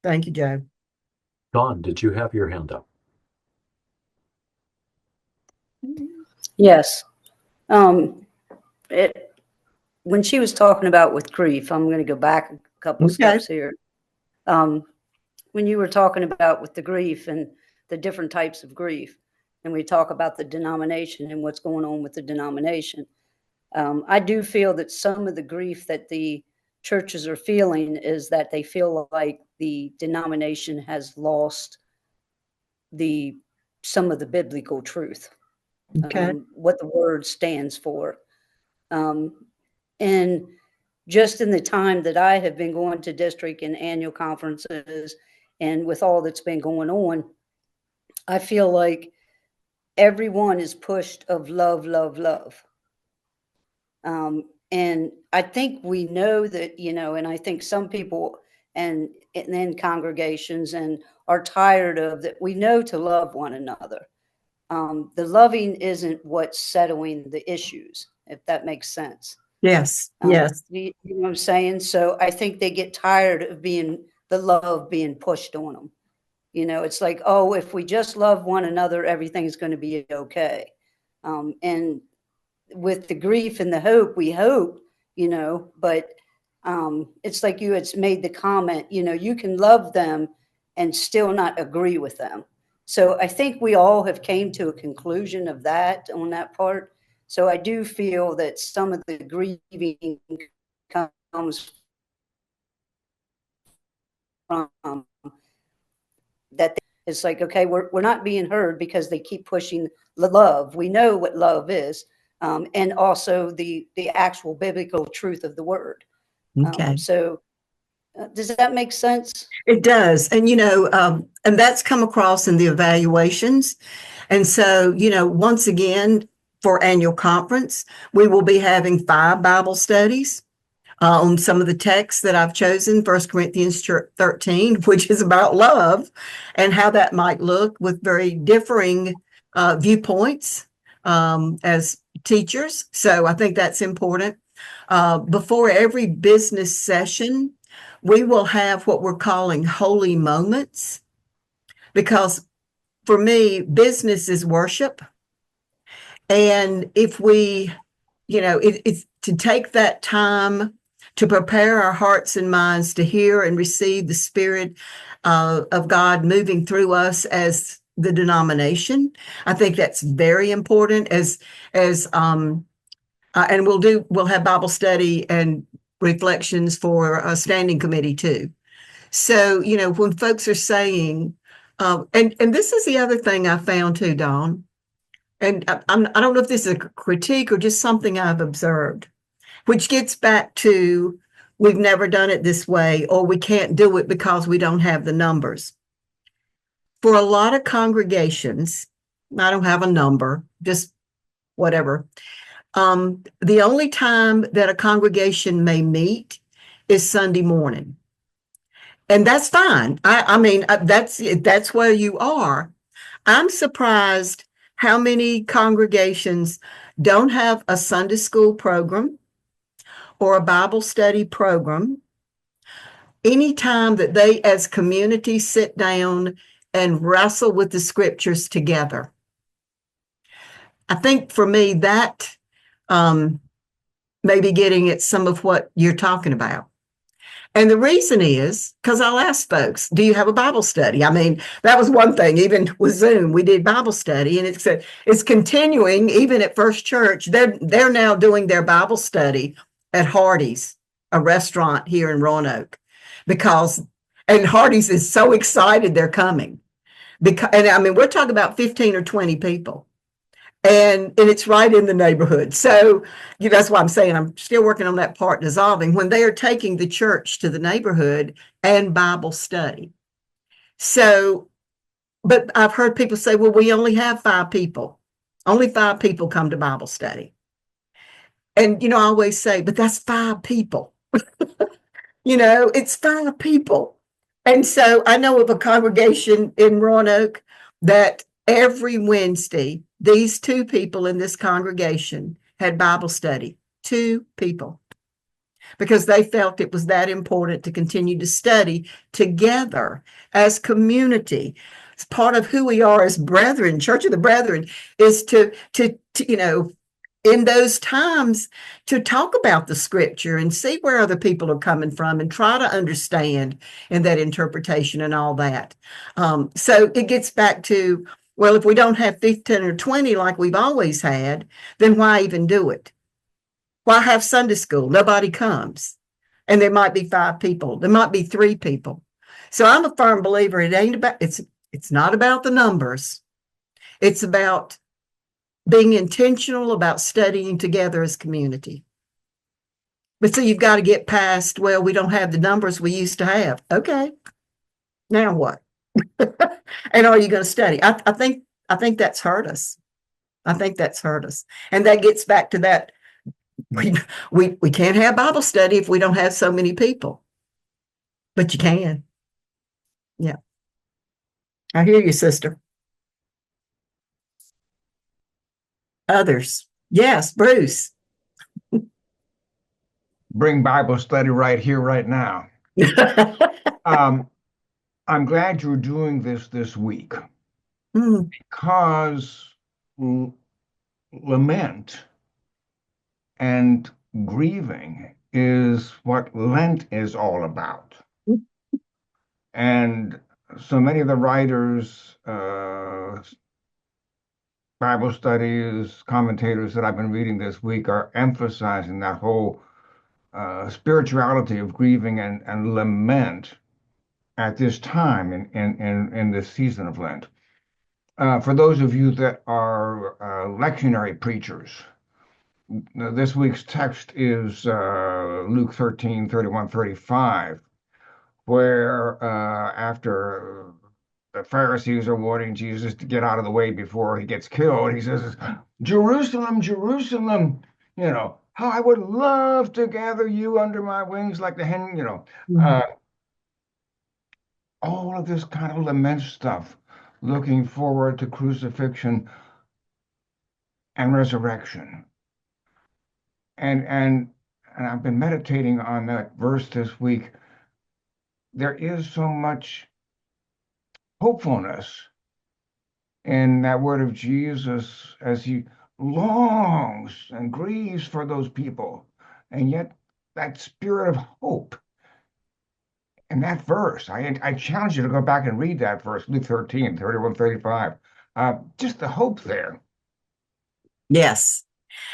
Thank you, Joe. Dawn, did you have your hand up? Yes. When she was talking about with grief, I'm going to go back a couple of steps here. When you were talking about with the grief and the different types of grief, and we talk about the denomination and what's going on with the denomination, I do feel that some of the grief that the churches are feeling is that they feel like the denomination has lost some of the biblical truth, what the word stands for. And just in the time that I have been going to district and annual conferences and with all that's been going on, I feel like everyone is pushed of love, love, love. And I think we know that, and I think some people and then congregations are tired of that. We know to love one another. The loving isn't what's settling the issues, if that makes sense. Yes. Yes. You know what I'm saying? So I think they get tired of the love being pushed on them. It's like, oh, if we just love one another, everything's going to be okay. And with the grief and the hope, we hope, but it's like you had made the comment, you can love them and still not agree with them. So I think we all have came to a conclusion of that on that part. So I do feel that some of the grieving comes from that. It's like, okay, we're not being heard because they keep pushing the love. We know what love is, and also the actual biblical truth of the word. Okay. So does that make sense? It does. And, and that's come across in the evaluations. And so, once again, for annual conference, we will be having 5 Bible studies on some of the texts that I've chosen, 1 Corinthians 13, which is about love and how that might look with very differing viewpoints as teachers. So I think that's important. Before every business session, we will have what we're calling holy moments, because for me, business is worship. And if we, it's to take that time to prepare our hearts and minds to hear and receive the Spirit of God moving through us as the denomination. I think that's very important. And we'll have Bible study and reflections for a standing committee too. So, when folks are saying, and this is the other thing I found too, Dawn, and I don't know if this is a critique or just something I've observed, which gets back to we've never done it this way, or we can't do it because we don't have the numbers. For a lot of congregations, I don't have a number, just whatever. The only time that a congregation may meet is Sunday morning. And that's fine. I mean, that's where you are. I'm surprised how many congregations don't have a Sunday school program or a Bible study program. Anytime that they as community sit down and wrestle with the scriptures together. I think for me that may be getting at some of what you're talking about. And the reason is because I'll ask folks, do you have a Bible study? I mean, that was one thing, even with Zoom, we did Bible study, and it's continuing even at First Church. They're now doing their Bible study at Hardee's, a restaurant here in Roanoke, and Hardee's is so excited they're coming. And I mean, we're talking about 15 or 20 people. And it's right in the neighborhood. So that's why I'm saying I'm still working on that part dissolving when they are taking the church to the neighborhood and Bible study. So, but I've heard people say, well, we only have 5 people. Only 5 people come to Bible study. And, I always say, but that's 5 people. It's 5 people. And so I know of a congregation in Roanoke that every Wednesday, these 2 people in this congregation had Bible study, 2 people, because they felt it was that important to continue to study together as community. It's part of who we are as brethren. Church of the Brethren is to in those times to talk about the scripture and see where other people are coming from and try to understand in that interpretation and all that. So it gets back to, well, if we don't have 15 or 20 like we've always had, then why even do it? Why have Sunday school? Nobody comes. And there might be 5 people. There might be 3 people. So I'm a firm believer it's not about the numbers. It's about being intentional about studying together as community. But so you've got to get past, well, we don't have the numbers we used to have. Okay. Now what? And are you going to study? I think that's hurt us. I think that's hurt us. And that gets back to that. We can't have Bible study if we don't have so many people. But you can. Yeah. I hear you, sister. Others. Yes, Bruce. Bring Bible study right here, right now. I'm glad you're doing this week because lament and grieving is what Lent is all about. And so many of the writers, Bible studies, commentators that I've been reading this week are emphasizing that whole spirituality of grieving and lament at this time in this season of Lent. For those of you that are lectionary preachers, this week's text is Luke 13, 31, 35, where after the Pharisees are warning Jesus to get out of the way before he gets killed, he says, Jerusalem, Jerusalem, how I would love to gather you under my wings like the hen, all of this kind of lament stuff, looking forward to crucifixion and resurrection. And I've been meditating on that verse this week. There is so much hopefulness in that word of Jesus as he longs and grieves for those people. And yet that spirit of hope in that verse, I challenge you to go back and read that verse, Luke 13, 31, 35. Just the hope there. Yes.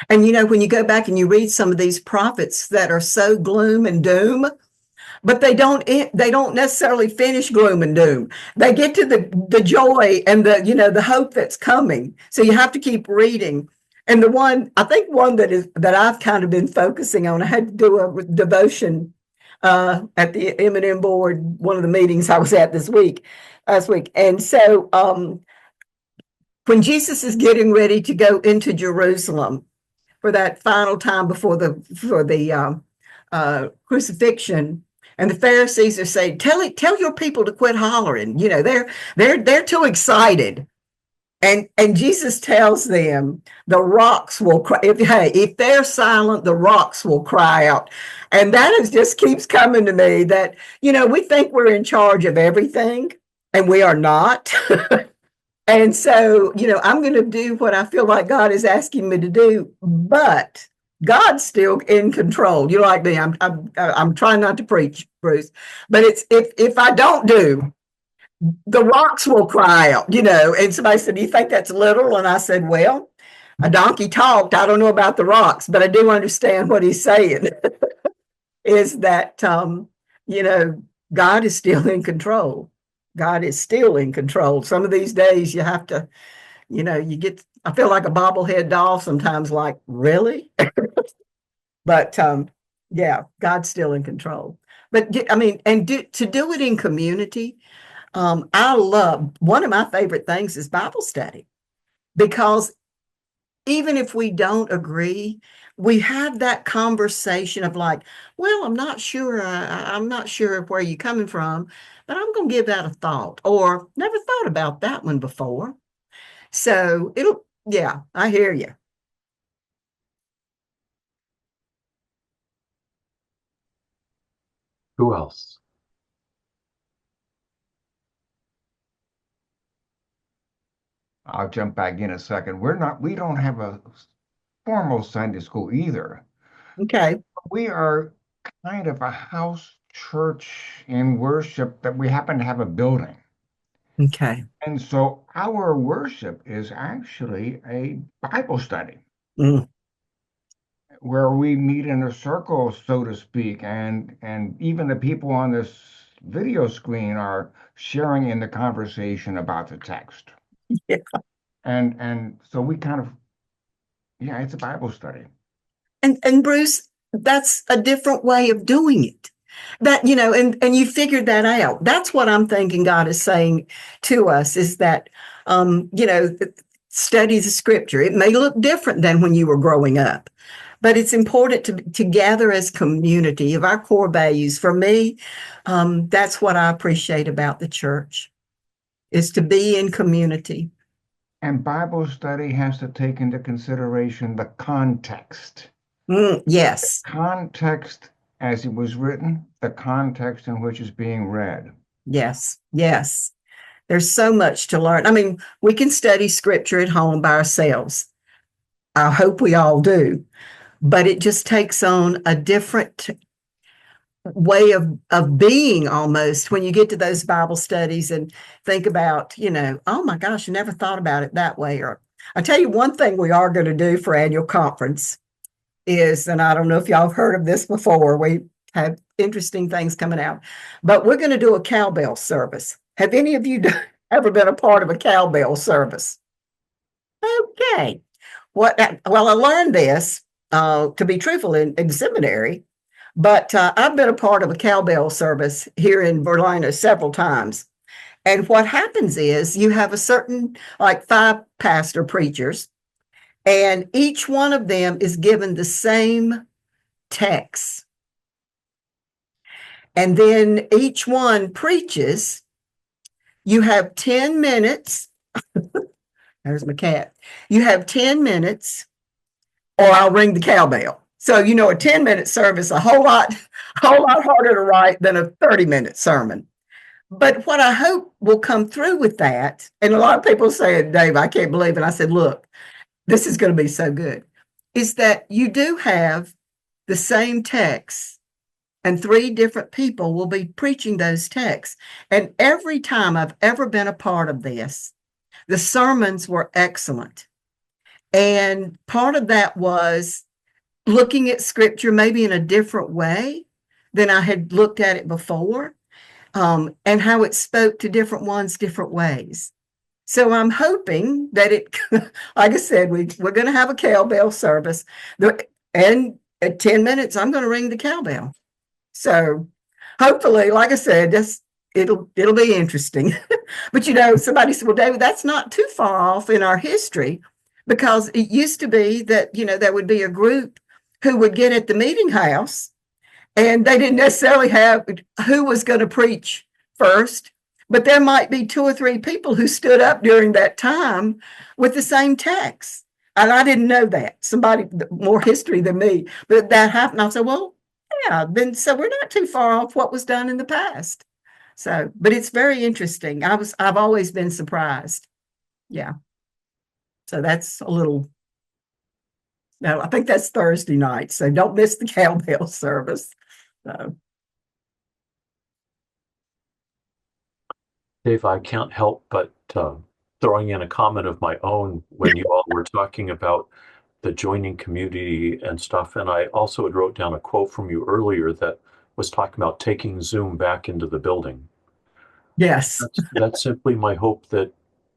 And when you go back and you read some of these prophets that are so gloom and doom, but they don't necessarily finish gloom and doom. They get to the joy and the hope that's coming. So you have to keep reading. And one that I've kind of been focusing on, I had to do a devotion at the M&M board, one of the meetings I was at last week. And so when Jesus is getting ready to go into Jerusalem for that final time before the crucifixion, and the Pharisees are saying, "Tell your people to quit hollering." They're too excited, and Jesus tells them, "The rocks will cry. If they're silent, the rocks will cry out." And that just keeps coming to me that we think we're in charge of everything, and we are not. And so, I'm going to do what I feel like God is asking me to do, but God's still in control. You like me? I'm trying not to preach, Bruce, but it's if I don't do, the rocks will cry out. And somebody said, "Do you think that's literal?" And I said, "Well, a donkey talked. I don't know about the rocks, but I do understand what he's saying." Is that God is still in control. God is still in control. Some of these days you have to, I feel like a bobblehead doll sometimes, like, really? But yeah, God's still in control. But to do it in community, I love, one of my favorite things is Bible study, because even if we don't agree, we have that conversation of like, well, I'm not sure where you're coming from, but I'm going to give that a thought, or never thought about that one before. So yeah, I hear you. Who else? I'll jump back in a second. We don't have a formal Sunday school either. Okay. We are kind of a house church in worship that we happen to have a building. Okay. And so our worship is actually a Bible study where we meet in a circle, so to speak, and even the people on this video screen are sharing in the conversation about the text. Yeah. And so we kind of, it's a Bible study. And Bruce, that's a different way of doing it. That, and you figured that out. That's what I'm thinking God is saying to us, is that, study the scripture. It may look different than when you were growing up, but it's important to gather as community of our core values. For me, that's what I appreciate about the church, is to be in community. And Bible study has to take into consideration the context. Yes. The context as it was written, the context in which it's being read. Yes. Yes. There's so much to learn. I mean, we can study scripture at home by ourselves. I hope we all do. But it just takes on a different way of being almost when you get to those Bible studies and think about, oh my gosh, I never thought about it that way. Or I'll tell you one thing we are going to do for annual conference is, and I don't know if y'all have heard of this before, we have interesting things coming out, but we're going to do a cowbell service. Have any of you ever been a part of a cowbell service? Okay. Well, I learned this, to be truthful, in seminary, but I've been a part of a cowbell service here in Berlina several times. And what happens is you have a certain, like 5 pastor preachers, and each one of them is given the same text. And then each one preaches. You have 10 minutes. There's my cat. You have 10 minutes, or I'll ring the cowbell. So, a 10-minute service, a whole lot harder to write than a 30-minute sermon. But what I hope will come through with that, and a lot of people say, Dave, I can't believe it. I said, look, this is going to be so good, is that you do have the same text, and 3 different people will be preaching those texts. And every time I've ever been a part of this, the sermons were excellent. And part of that was looking at scripture maybe in a different way than I had looked at it before, and how it spoke to different ones different ways. So I'm hoping that it, like I said, we're going to have a cowbell service, and at 10 minutes, I'm going to ring the cowbell. So hopefully, like I said, it'll be interesting. But somebody said, well, David, that's not too far off in our history, because it used to be that, there would be a group who would get at the meeting house, and they didn't necessarily have who was going to preach first, but there might be 2 or 3 people who stood up during that time with the same text. And I didn't know that. Somebody more history than me, but that happened. I said, well, yeah, so we're not too far off what was done in the past. So, but it's very interesting. I've always been surprised. Yeah. So that's a little, no, I think that's Thursday night. So don't miss the cowbell service. So. Dave, I can't help but throwing in a comment of my own when you all were talking about the joining community and stuff. And I also had wrote down a quote from you earlier that was talking about taking Zoom back into the building. Yes. That's simply my hope that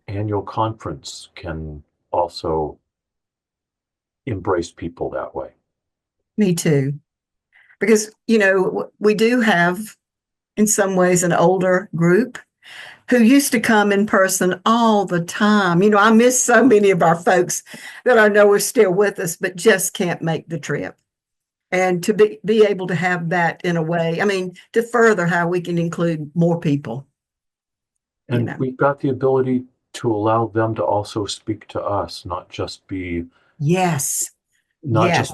annual conference can also embrace people that way. Me too. Because, we do have, in some ways, an older group who used to come in person all the time. I miss so many of our folks that I know are still with us, but just can't make the trip. And to be able to have that in a way, to further how we can include more people. And we've got the ability to allow them to also speak to us, not just be just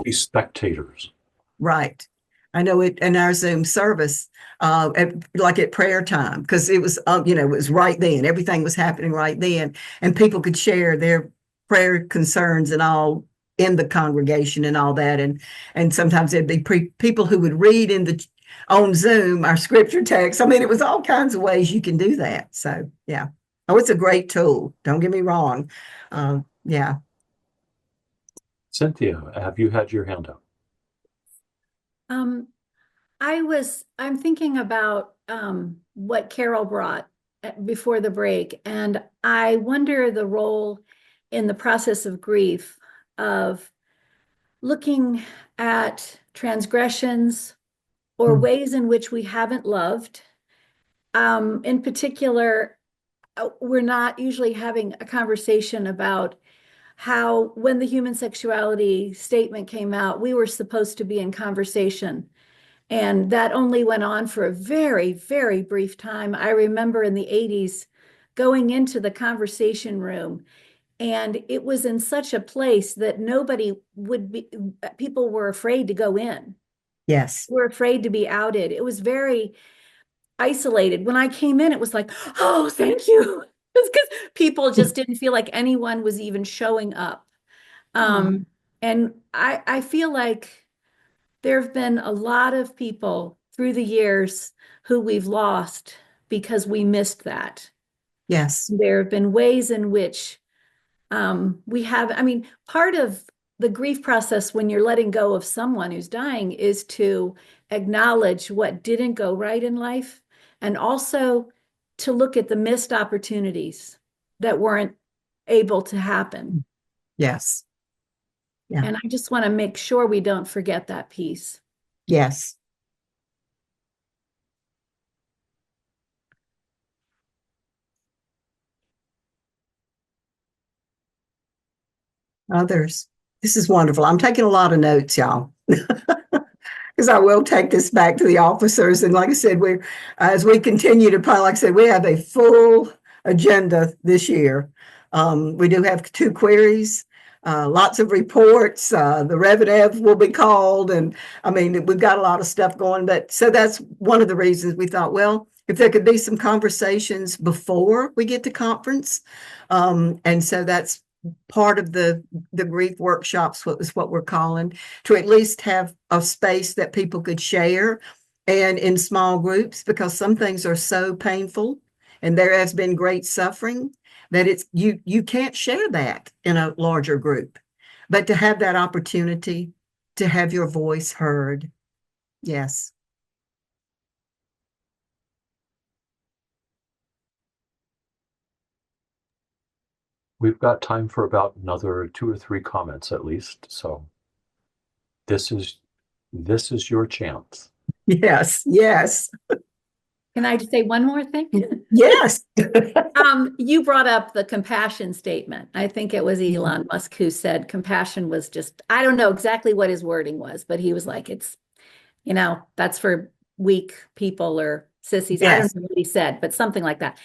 be spectators. Right. I know it in our Zoom service, like at prayer time, because it was, it was right then. Everything was happening right then, and people could share their prayer concerns and all in the congregation and all that. And sometimes there'd be people who would read on Zoom our scripture text. It was all kinds of ways you can do that. So yeah. Oh, it's a great tool. Don't get me wrong. Yeah. Cynthia, have you had your hand up? I'm thinking about what Carol brought before the break, and I wonder the role in the process of grief of looking at transgressions or ways in which we haven't loved. In particular, we're not usually having a conversation about how, when the human sexuality statement came out, we were supposed to be in conversation. And that only went on for a very, very brief time. I remember in the 80s going into the conversation room, and it was in such a place that people were afraid to go in. Yes. Were afraid to be outed. It was very isolated. When I came in, it was like, oh, thank you. It's because people just didn't feel like anyone was even showing up. And I feel like there have been a lot of people through the years who we've lost because we missed that. Yes. There have been ways in which we have, I mean, part of the grief process when you're letting go of someone who's dying is to acknowledge what didn't go right in life, and also to look at the missed opportunities that weren't able to happen. Yes. Yeah. And I just want to make sure we don't forget that piece. Yes. Others. This is wonderful. I'm taking a lot of notes, y'all. Because I will take this back to the officers. And like I said, as we continue to plan, like I said, we have a full agenda this year. We do have 2 queries, lots of reports. The Revedev will be called. And I mean, we've got a lot of stuff going. But so that's one of the reasons we thought, well, if there could be some conversations before we get to conference. And so that's part of the grief workshops, is what we're calling, to at least have a space that people could share, and in small groups, because some things are so painful and there has been great suffering that you can't share that in a larger group. But to have that opportunity to have your voice heard. Yes. We've got time for about another 2 or 3 comments at least. So this is your chance. Yes. Yes. Can I just say one more thing? Yes. You brought up the compassion statement. I think it was Elon Musk who said compassion was just, I don't know exactly what his wording was, but he was like, it's, that's for weak people or sissies. Yes. I don't know what he said, but something like that.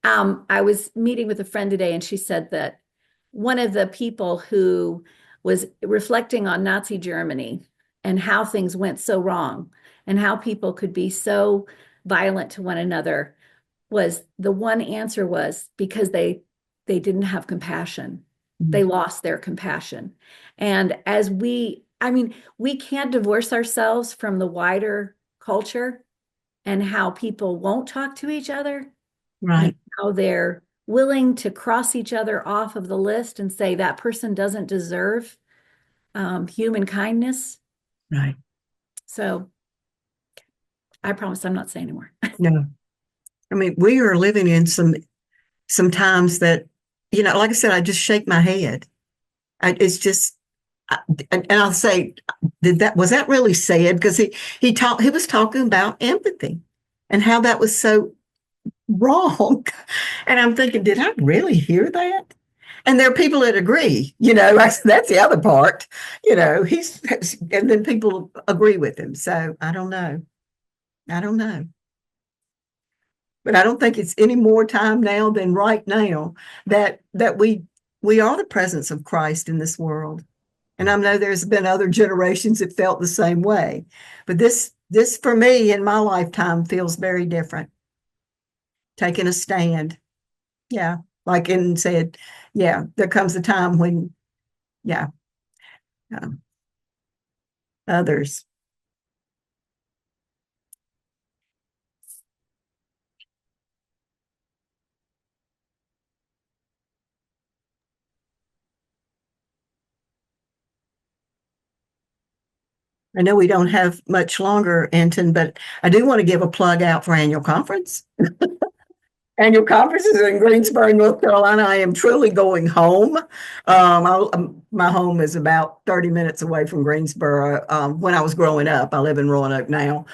I was meeting with a friend today, and she said that one of the people who was reflecting on Nazi Germany and how things went so wrong and how people could be so violent to one another, was the one answer was because they didn't have compassion. Mm-hmm. They lost their compassion. And as we can't divorce ourselves from the wider culture and how people won't talk to each other. Right. How they're willing to cross each other off of the list and say that person doesn't deserve human kindness. Right. So I promise I'm not saying anymore. No. I mean, we are living in some times that, like I said, I just shake my head. It's just, and I'll say, was that really said? Because he was talking about empathy and how that was so wrong. And I'm thinking, did I really hear that? And there are people that agree, that's the other part, and then people agree with him. So I don't know. But I don't think it's any more time now than right now that we are the presence of Christ in this world. And I know there's been other generations that felt the same way, but this for me in my lifetime feels very different. Taking a stand. Yeah. Like Eden said, yeah, there comes a time when, others. I know we don't have much longer, Anton, but I do want to give a plug out for annual conference. Annual conference is in Greensboro, North Carolina. I am truly going home. My home is about 30 minutes away from Greensboro. When I was growing up, I live in Roanoke now.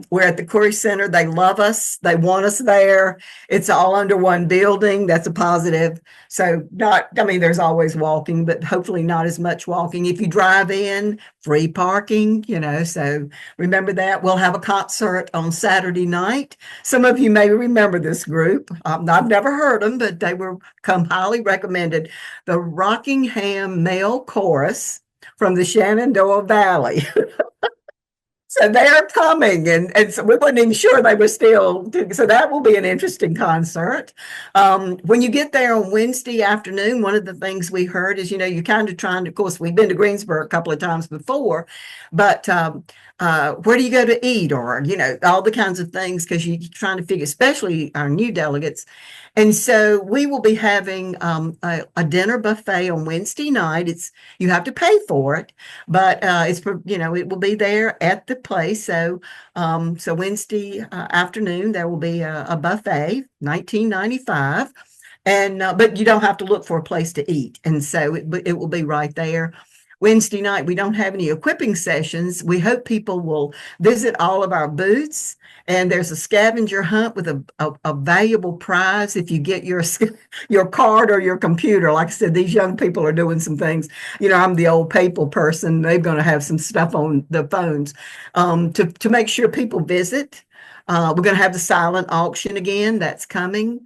We're at the Curry Center. They love us. They want us there. It's all under one building. That's a positive. So there's always walking, but hopefully not as much walking. If you drive in, free parking, so remember that. We'll have a concert on Saturday night. Some of you may remember this group. I've never heard them, but they were highly recommended. The Rockingham Male Chorus from the Shenandoah Valley. So they're coming, and so we weren't even sure they were still doing, so that will be an interesting concert. When you get there on Wednesday afternoon, one of the things we heard is, you're kind of trying to, of course, we've been to Greensboro a couple of times before, but where do you go to eat, or, all the kinds of things, because you're trying to figure, especially our new delegates. And so we will be having a dinner buffet on Wednesday night. You have to pay for it, but it will be there at the place. So Wednesday afternoon there will be a buffet, $19.95, and but you don't have to look for a place to eat, and so it will be right there. Wednesday night, we don't have any equipping sessions. We hope people will visit all of our booths, and there's a scavenger hunt with a valuable prize if you get your card or your computer. Like I said, these young people are doing some things. I'm the old papal person. They're going to have some stuff on the phones to make sure people visit. We're going to have the silent auction again. That's coming.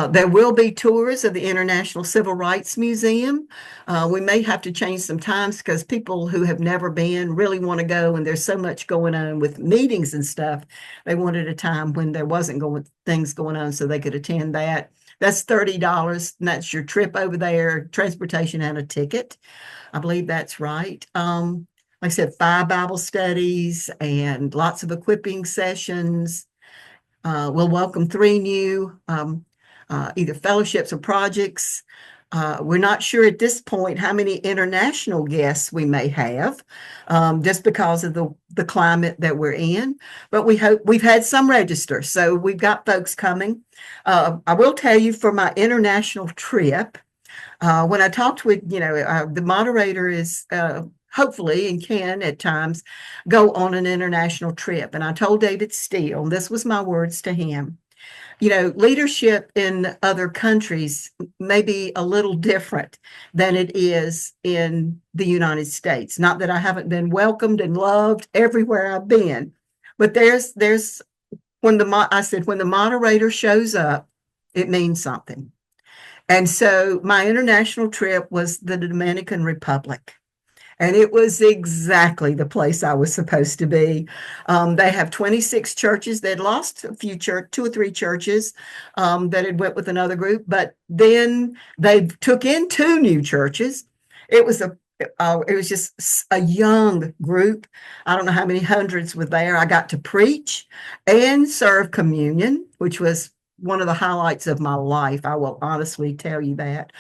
There will be tours of the International Civil Rights Museum. We may have to change some times because people who have never been really want to go, and there's so much going on with meetings and stuff. They wanted a time when there wasn't things going on so they could attend that. That's $30, and that's your trip over there, transportation and a ticket. I believe that's right. Like I said, 5 Bible studies and lots of equipping sessions. We'll welcome 3 new either fellowships or projects. We're not sure at this point how many international guests we may have, just because of the climate that we're in. But we hope we've had some register, so we've got folks coming. I will tell you, for my international trip, when I talked with, the moderator is hopefully and can at times go on an international trip. And I told David Steele, this was my words to him, leadership in other countries may be a little different than it is in the United States. Not that I haven't been welcomed and loved everywhere I've been, but when the moderator shows up, it means something. And so my international trip was the Dominican Republic. And it was exactly the place I was supposed to be. They have 26 churches. They'd lost a few 2 or 3 churches that had went with another group, but then they took in 2 new churches. It was just a young group. I don't know how many hundreds were there. I got to preach and serve communion, which was one of the highlights of my life. I will honestly tell you that.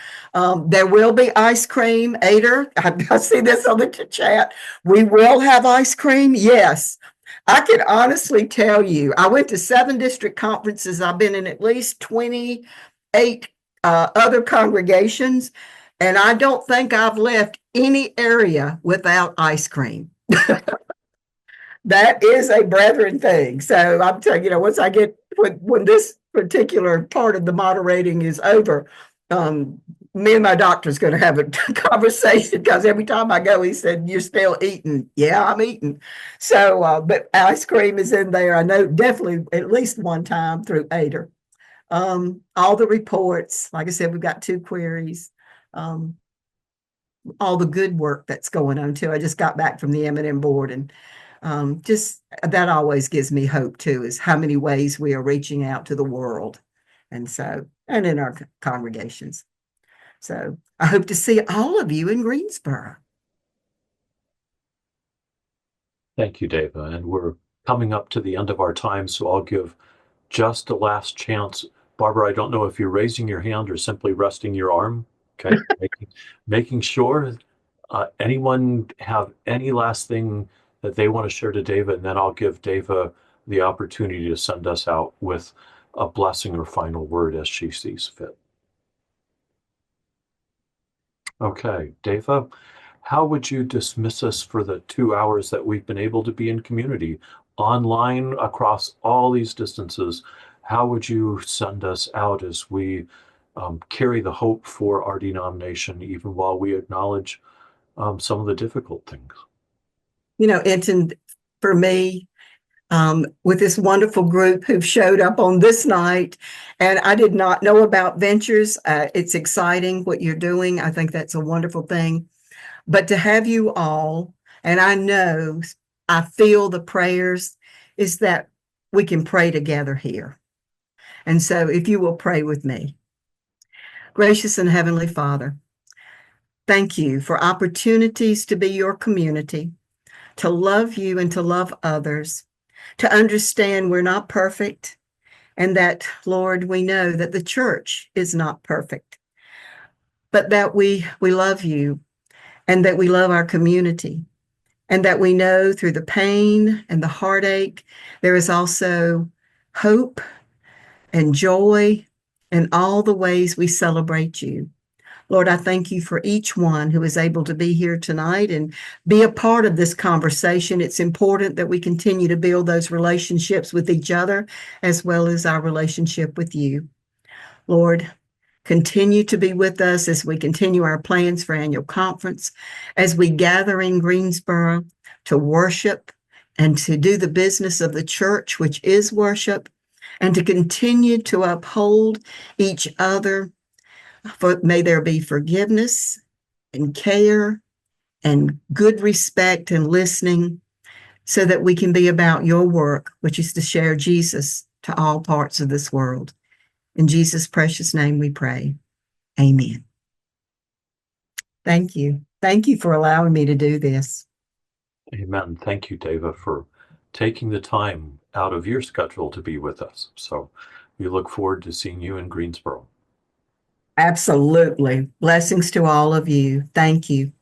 There will be ice cream. Ader, I see this on the chat. We will have ice cream. Yes. I can honestly tell you, I went to 7 district conferences. I've been in at least 28 other congregations, and I don't think I've left any area without ice cream. That is a brethren thing. So I'm telling you, once I get, when this particular part of the moderating is over, me and my doctor's going to have a conversation, because every time I go, he said, "You're still eating." Yeah, I'm eating. So, but ice cream is in there. I know definitely at least one time through Ader. All the reports, like I said, we've got 2 queries. All the good work that's going on too. I just got back from the M&M board, and just that always gives me hope too, is how many ways we are reaching out to the world, and in our congregations. So I hope to see all of you in Greensboro. Thank you, Dava. And we're coming up to the end of our time, so I'll give just a last chance. Barbara, I don't know if you're raising your hand or simply resting your arm. Okay, making sure. Anyone have any last thing that they want to share to Dava, and then I'll give Dava the opportunity to send us out with a blessing or final word as she sees fit. Okay, Dava, how would you dismiss us for the 2 hours that we've been able to be in community, online across all these distances? How would you send us out as we carry the hope for our denomination, even while we acknowledge some of the difficult things? Enton, for me, with this wonderful group who've showed up on this night, and I did not know about Ventures. It's exciting what you're doing. I think that's a wonderful thing. But to have you all, and I know I feel the prayers is that we can pray together here. And so if you will pray with me. Gracious and Heavenly Father, thank you for opportunities to be your community, to love you and to love others, to understand we're not perfect, and that, Lord, we know that the church is not perfect, but that we love you and that we love our community, and that we know through the pain and the heartache, there is also hope and joy in all the ways we celebrate you. Lord, I thank you for each one who is able to be here tonight and be a part of this conversation. It's important that we continue to build those relationships with each other as well as our relationship with you. Lord, continue to be with us as we continue our plans for annual conference, as we gather in Greensboro to worship and to do the business of the church, which is worship, and to continue to uphold each other. May there be forgiveness and care and good respect and listening so that we can be about your work, which is to share Jesus to all parts of this world. In Jesus' precious name we pray. Amen. Thank you. Thank you for allowing me to do this. Amen. Thank you, Dava, for taking the time out of your schedule to be with us. So we look forward to seeing you in Greensboro. Absolutely. Blessings to all of you. Thank you.